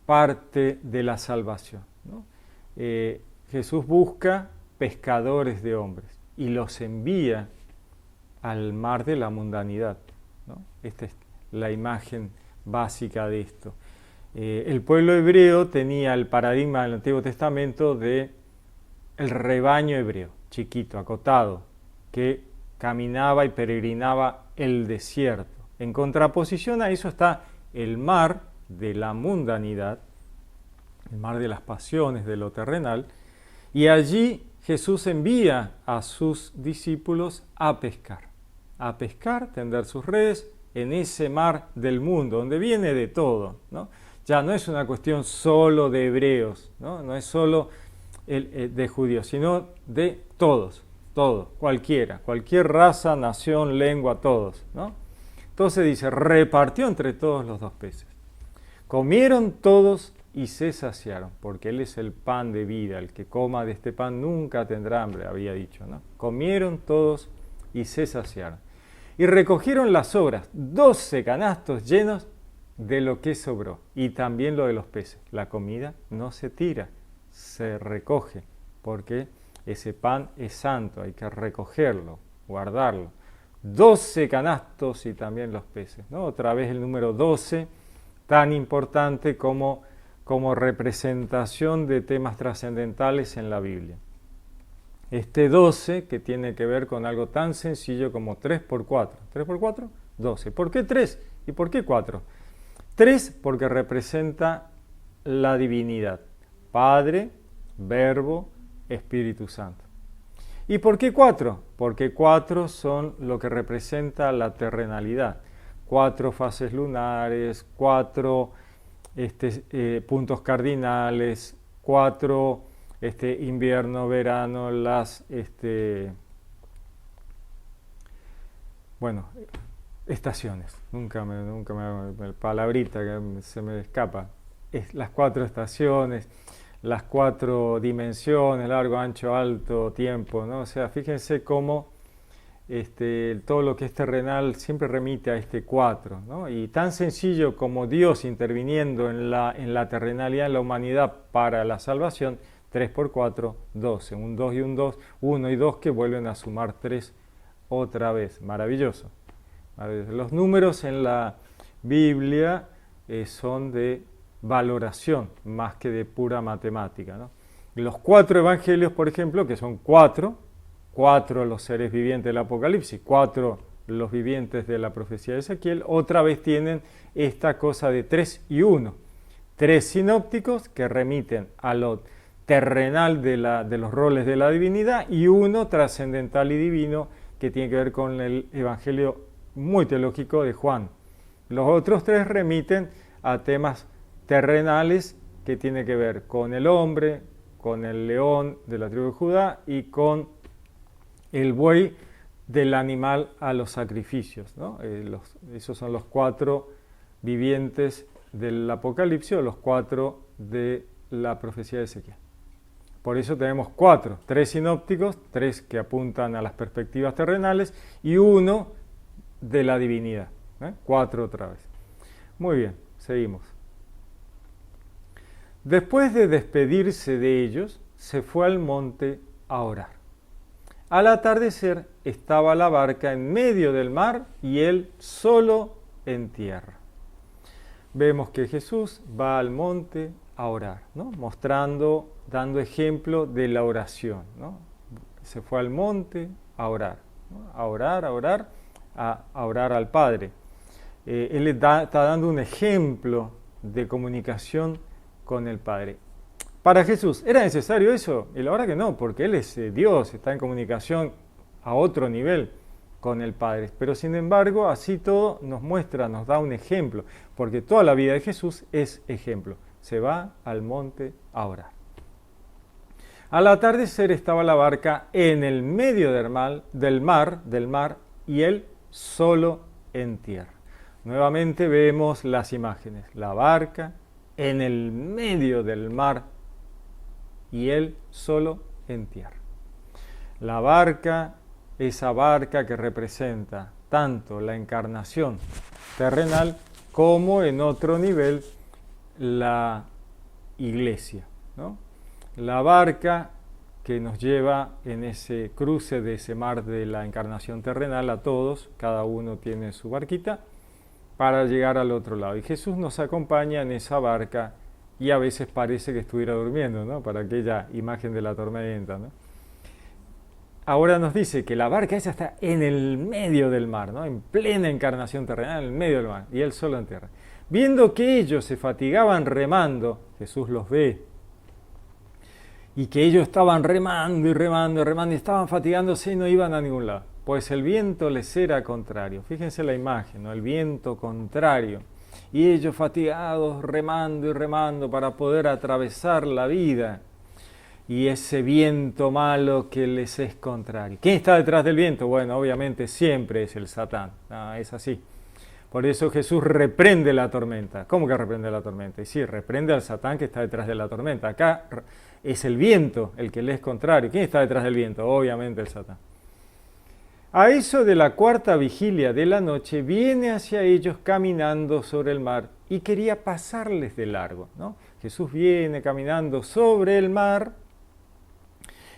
parte de la salvación, ¿no? Jesús busca pescadores de hombres y los envía al mar de la mundanidad, ¿no? Esta es la imagen básica de esto. El pueblo hebreo tenía el paradigma del Antiguo Testamento de el rebaño hebreo, chiquito, acotado, que caminaba y peregrinaba el desierto. En contraposición a eso está el mar de la mundanidad, el mar de las pasiones, de lo terrenal, y allí Jesús envía a sus discípulos a pescar, tender sus redes en ese mar del mundo, donde viene de todo, ¿no? Ya no es una cuestión solo de hebreos, no es solo de judíos, sino de todos, cualquier raza, nación, lengua, todos, ¿no? Entonces dice, repartió entre todos los 2 peces. Comieron todos y se saciaron, porque Él es el pan de vida, el que coma de este pan nunca tendrá hambre, había dicho, ¿no? Comieron todos y se saciaron. Y recogieron las sobras, 12 canastos llenos de lo que sobró, y también lo de los peces. La comida no se tira, se recoge, porque ese pan es santo, hay que recogerlo, guardarlo. 12 canastos y también los peces, ¿no? Otra vez el número 12, tan importante como representación de temas trascendentales en la Biblia. este 12 que tiene que ver con algo tan sencillo como 3 por 4. 3 por 4, 12. ¿Por qué 3? ¿Y por qué 4? 3 porque representa la divinidad. Padre, Verbo, Espíritu Santo. ¿Y por qué 4? Porque 4 son lo que representa la terrenalidad. 4 fases lunares, 4 puntos cardinales, 4 invierno, verano, las estaciones. Nunca me palabrita que se me escapa. Las 4 estaciones, las 4 dimensiones, largo, ancho, alto, tiempo, ¿no? O sea, fíjense cómo todo lo que es terrenal siempre remite a este 4, ¿no? Y tan sencillo como Dios interviniendo en la terrenalidad, en la humanidad para la salvación, 3 por 4, 12, un 2 y un 2, 1 y 2 que vuelven a sumar 3 otra vez. Maravilloso. Los números en la Biblia son de valoración más que de pura matemática, ¿no? Los 4 evangelios, por ejemplo, que son 4 los seres vivientes del Apocalipsis, 4 los vivientes de la profecía de Ezequiel, otra vez tienen esta cosa de 3 y 1. 3 sinópticos que remiten a lo terrenal de los roles de la divinidad y 1 trascendental y divino que tiene que ver con el evangelio muy teológico de Juan. Los otros 3 remiten a temas terrenales que tienen que ver con el hombre, con el león de la tribu de Judá y con el buey del animal a los sacrificios, ¿no? Esos son los 4 vivientes del Apocalipsis, o los 4 de la profecía de Ezequiel. Por eso tenemos 4, 3 sinópticos, 3 que apuntan a las perspectivas terrenales y 1 de la divinidad. 4 otra vez. Muy bien, seguimos. Después de despedirse de ellos, se fue al monte a orar. Al atardecer estaba la barca en medio del mar y él solo en tierra. Vemos que Jesús va al monte a orar, ¿no? Dando ejemplo de la oración, ¿no? Se fue al monte a orar, ¿no? A orar al Padre. Él está dando un ejemplo de comunicación con el Padre. Para Jesús, ¿era necesario eso? Y la verdad que no, porque Él es Dios, está en comunicación a otro nivel con el Padre. Pero sin embargo, así todo nos muestra, nos da un ejemplo, porque toda la vida de Jesús es ejemplo. Se va al monte a orar. Al atardecer estaba la barca en el medio del mar, y Él solo en tierra. Nuevamente vemos las imágenes, la barca en el medio del mar y él solo en tierra. La barca, esa barca que representa tanto la encarnación terrenal como en otro nivel la iglesia, ¿no? La barca que nos lleva en ese cruce de ese mar de la encarnación terrenal a todos, cada uno tiene su barquita, para llegar al otro lado. Y Jesús nos acompaña en esa barca y a veces parece que estuviera durmiendo, ¿no? Para aquella imagen de la tormenta, ¿no? Ahora nos dice que la barca esa está en el medio del mar, ¿no? En plena encarnación terrenal, en el medio del mar, y él solo en tierra. Viendo que ellos se fatigaban remando, Jesús los ve, y que ellos estaban remando y estaban fatigándose y no iban a ningún lado, pues el viento les era contrario. Fíjense la imagen, ¿no? El viento contrario. Y ellos fatigados, remando y remando para poder atravesar la vida. Y ese viento malo que les es contrario. ¿Quién está detrás del viento? Bueno, obviamente siempre es el Satán. Es así. Por eso Jesús reprende la tormenta. ¿Cómo que reprende la tormenta? Y sí, reprende al Satán que está detrás de la tormenta. Acá es el viento el que le es contrario. ¿Quién está detrás del viento? Obviamente el Satán. A eso de la cuarta vigilia de la noche viene hacia ellos caminando sobre el mar y quería pasarles de largo, ¿no? Jesús viene caminando sobre el mar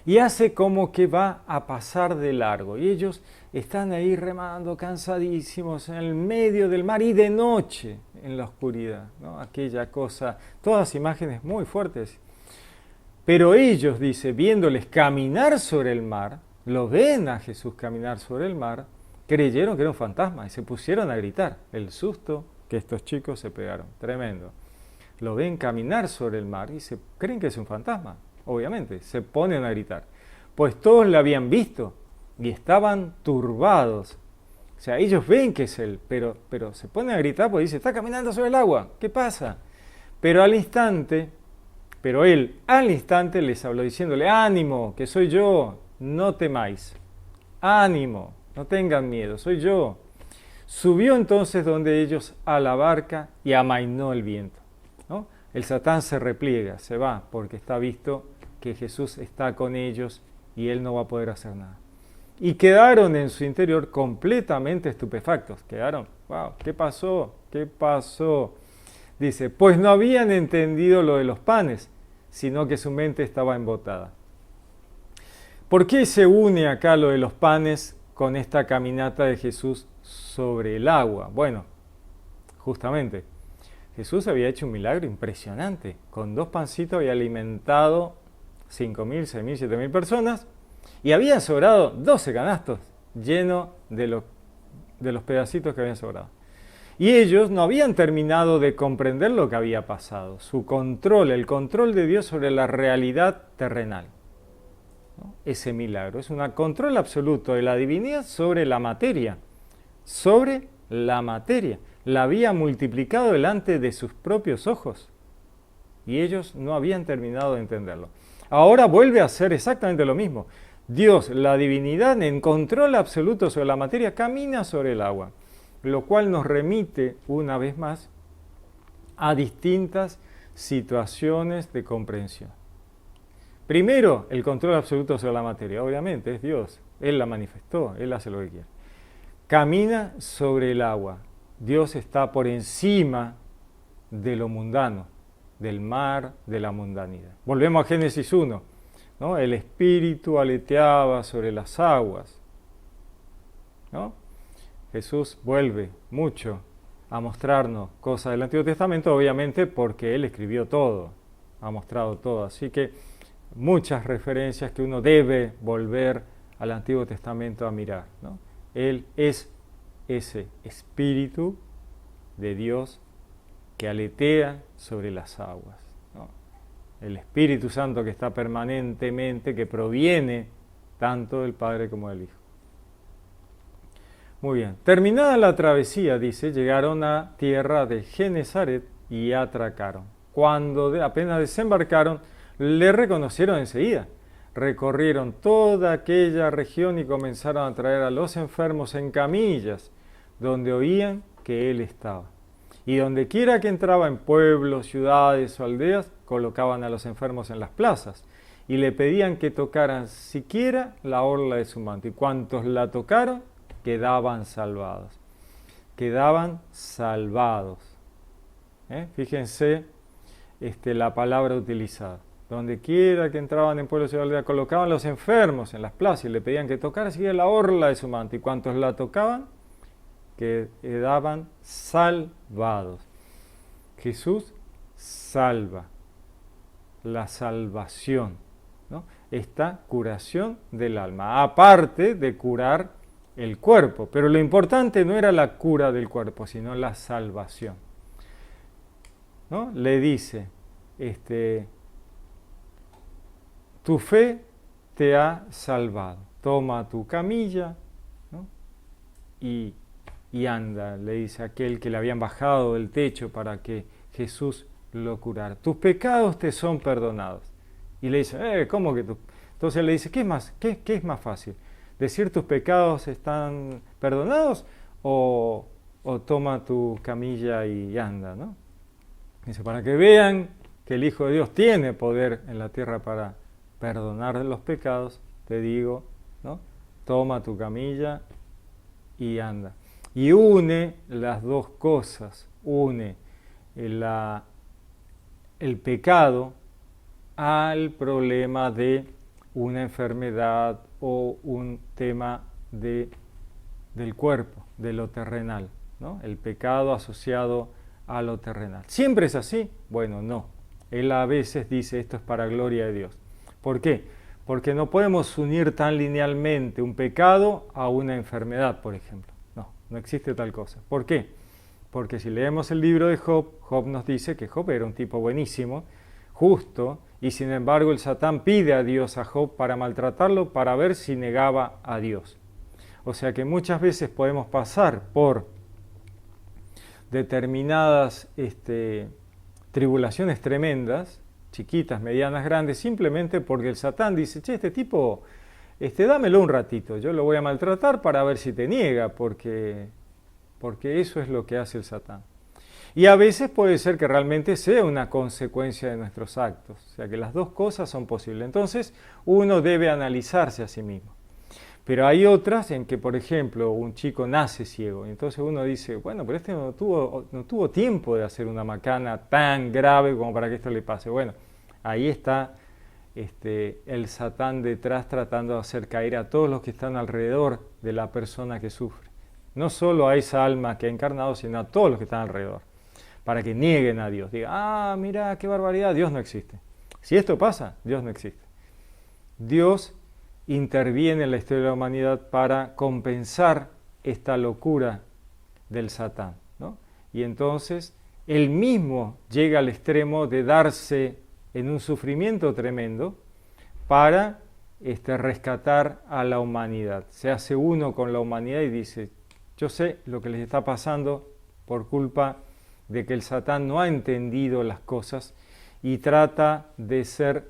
y hace como que va a pasar de largo. Y ellos están ahí remando, cansadísimos, en el medio del mar y de noche, en la oscuridad, ¿no? Aquella cosa, todas imágenes muy fuertes. Pero ellos, dice, viéndoles caminar sobre el mar, lo ven a Jesús caminar sobre el mar, creyeron que era un fantasma y se pusieron a gritar. El susto que estos chicos se pegaron, tremendo. Lo ven caminar sobre el mar y se creen que es un fantasma, obviamente, se ponen a gritar. Pues todos lo habían visto y estaban turbados. O sea, ellos ven que es él, pero se ponen a gritar porque dice, está caminando sobre el agua, ¿qué pasa? Pero él al instante les habló diciéndole, ánimo, que soy yo, no temáis. Ánimo, no tengan miedo, soy yo. Subió entonces donde ellos a la barca y amainó el viento, ¿no? El Satán se repliega, se va, porque está visto que Jesús está con ellos y él no va a poder hacer nada. Y quedaron en su interior completamente estupefactos. Quedaron, wow, ¿qué pasó? ¿Qué pasó? Dice, pues no habían entendido lo de los panes, sino que su mente estaba embotada. ¿Por qué se une acá lo de los panes con esta caminata de Jesús sobre el agua? Bueno, justamente, Jesús había hecho un milagro impresionante. Con 2 pancitos había alimentado 5.000, 6.000, 7.000 personas y habían sobrado 12 canastos llenos de los pedacitos que habían sobrado. Y ellos no habían terminado de comprender lo que había pasado, su control, el control de Dios sobre la realidad terrenal, ¿no? Ese milagro es un control absoluto de la divinidad sobre la materia, la había multiplicado delante de sus propios ojos y ellos no habían terminado de entenderlo. Ahora vuelve a hacer exactamente lo mismo. Dios, la divinidad en control absoluto sobre la materia, camina sobre el agua, lo cual nos remite una vez más a distintas situaciones de comprensión. Primero, el control absoluto sobre la materia, obviamente, es Dios. Él la manifestó, Él hace lo que quiere. Camina sobre el agua. Dios está por encima de lo mundano, del mar, de la mundanidad. Volvemos a Génesis 1, ¿no? El espíritu aleteaba sobre las aguas, ¿no? Jesús vuelve mucho a mostrarnos cosas del Antiguo Testamento, obviamente porque Él escribió todo, ha mostrado todo. Así que muchas referencias que uno debe volver al Antiguo Testamento a mirar, ¿no? Él es ese Espíritu de Dios que aletea sobre las aguas, ¿no? El Espíritu Santo que está permanentemente, que proviene tanto del Padre como del Hijo. Muy bien, terminada la travesía, dice, llegaron a tierra de Genesaret y atracaron. Cuando apenas desembarcaron, le reconocieron enseguida. Recorrieron toda aquella región y comenzaron a traer a los enfermos en camillas, donde oían que él estaba. Y donde quiera que entraba en pueblos, ciudades o aldeas, colocaban a los enfermos en las plazas y le pedían que tocaran siquiera la orla de su manto. Y cuantos la tocaron, quedaban salvados. Quedaban salvados. Fíjense la palabra utilizada. Donde quiera que entraban en pueblos y aldeas, colocaban a los enfermos en las plazas y le pedían que tocara siquiera la orla de su manto. Y cuantos la tocaban, quedaban salvados. Jesús salva. La salvación, ¿no? Esta curación del alma, aparte de curar el cuerpo. Pero lo importante no era la cura del cuerpo, sino la salvación, ¿no? Le dice, tu fe te ha salvado. Toma tu camilla, ¿no? y anda, le dice aquel que le habían bajado del techo para que Jesús lo curara. Tus pecados te son perdonados. Y le dice, ¿cómo que tú? Entonces le dice, ¿qué es más fácil? ¿Decir tus pecados están perdonados o toma tu camilla y anda, ¿no? Dice, para que vean que el Hijo de Dios tiene poder en la tierra para perdonar los pecados, te digo, ¿no? Toma tu camilla y anda. Y une las dos cosas, une el pecado al problema de una enfermedad o un tema del cuerpo, de lo terrenal, ¿no? El pecado asociado a lo terrenal. ¿Siempre es así? Bueno, no. Él a veces dice esto es para gloria de Dios. ¿Por qué? Porque no podemos unir tan linealmente un pecado a una enfermedad, por ejemplo. No, no existe tal cosa. ¿Por qué? Porque si leemos el libro de Job, Job nos dice que Job era un tipo buenísimo, justo, y sin embargo el Satán pide a Dios a Job para maltratarlo para ver si negaba a Dios. O sea que muchas veces podemos pasar por determinadas tribulaciones tremendas, chiquitas, medianas, grandes, simplemente porque el Satán dice, che, este tipo, dámelo un ratito, yo lo voy a maltratar para ver si te niega, porque eso es lo que hace el Satán. Y a veces puede ser que realmente sea una consecuencia de nuestros actos, o sea que las dos cosas son posibles. Entonces uno debe analizarse a sí mismo. Pero hay otras en que, por ejemplo, un chico nace ciego, y entonces uno dice, bueno, pero este no tuvo tiempo de hacer una macana tan grave como para que esto le pase. Bueno, ahí está el Satán detrás tratando de hacer caer a todos los que están alrededor de la persona que sufre. No solo a esa alma que ha encarnado, sino a todos los que están alrededor, para que nieguen a Dios. Digan, mira, qué barbaridad, Dios no existe. Si esto pasa, Dios no existe. Dios interviene en la historia de la humanidad para compensar esta locura del Satán, ¿no? Y entonces él mismo llega al extremo de darse en un sufrimiento tremendo para rescatar a la humanidad. Se hace uno con la humanidad y dice, yo sé lo que les está pasando por culpa de que el Satán no ha entendido las cosas y trata de ser,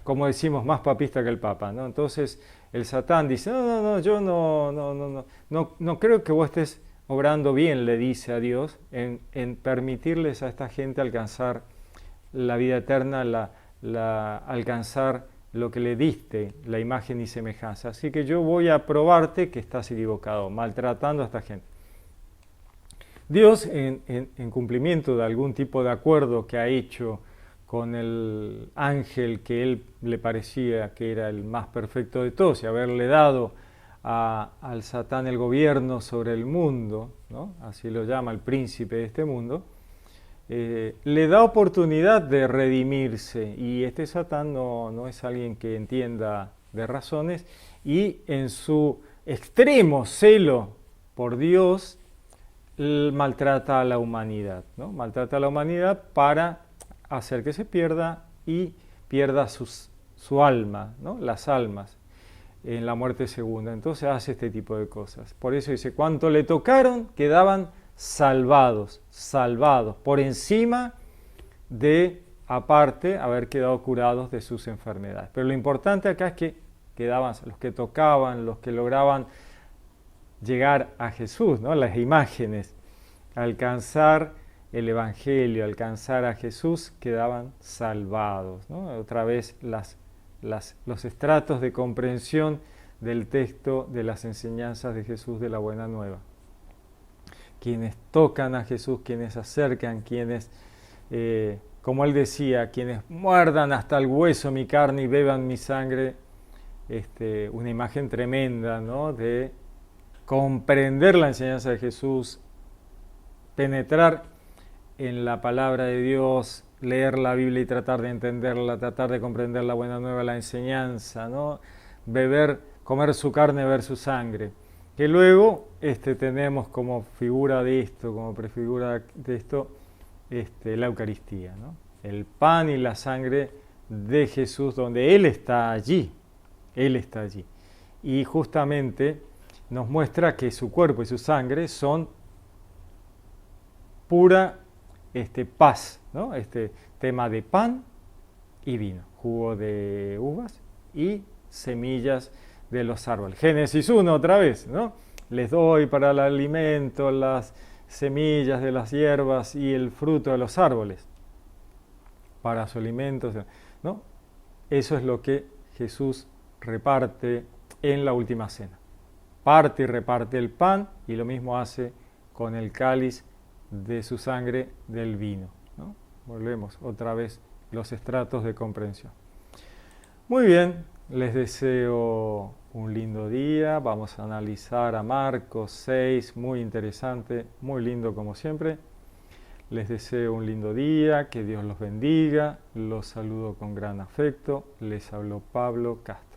como decimos, más papista que el Papa, ¿no? Entonces el Satán dice, yo no creo que vos estés obrando bien, le dice a Dios, en permitirles a esta gente alcanzar la vida eterna, alcanzar lo que le diste, la imagen y semejanza. Así que yo voy a probarte que estás equivocado, maltratando a esta gente. Dios, en cumplimiento de algún tipo de acuerdo que ha hecho con el ángel que él le parecía que era el más perfecto de todos y haberle dado al Satán el gobierno sobre el mundo, ¿no? Así lo llama el príncipe de este mundo, le da oportunidad de redimirse y este Satán no es alguien que entienda de razones y en su extremo celo por Dios maltrata a la humanidad, ¿no? Maltrata a la humanidad para hacer que se pierda y pierda su alma, ¿no? Las almas en la muerte segunda. Entonces hace este tipo de cosas. Por eso dice, cuanto le tocaron quedaban salvados, por encima de, aparte, haber quedado curados de sus enfermedades. Pero lo importante acá es que quedaban los que tocaban, los que lograban llegar a Jesús, ¿no? Las imágenes, alcanzar el Evangelio, alcanzar a Jesús, quedaban salvados, ¿no? Otra vez los estratos de comprensión del texto de las enseñanzas de Jesús de la Buena Nueva. Quienes tocan a Jesús, quienes acercan, quienes, como él decía, quienes muerdan hasta el hueso mi carne y beban mi sangre, una imagen tremenda, ¿no? De comprender la enseñanza de Jesús, penetrar en la palabra de Dios, leer la Biblia y tratar de entenderla, tratar de comprender la buena nueva, la enseñanza, ¿no? Comer su carne, beber su sangre. Que luego tenemos como figura de esto, como prefigura de esto, la Eucaristía, ¿no? El pan y la sangre de Jesús, donde Él está allí. Él está allí. Y justamente nos muestra que su cuerpo y su sangre son pura paz, ¿no? Tema de pan y vino, jugo de uvas y semillas de los árboles. Génesis 1 otra vez, ¿no? Les doy para el alimento las semillas de las hierbas y el fruto de los árboles para su alimento, ¿no? Eso es lo que Jesús reparte en la última cena. Parte y reparte el pan y lo mismo hace con el cáliz de su sangre del vino, ¿no? Volvemos otra vez los estratos de comprensión. Muy bien, les deseo un lindo día. Vamos a analizar a Marcos 6, muy interesante, muy lindo como siempre. Les deseo un lindo día, que Dios los bendiga, los saludo con gran afecto, les habló Pablo Castro.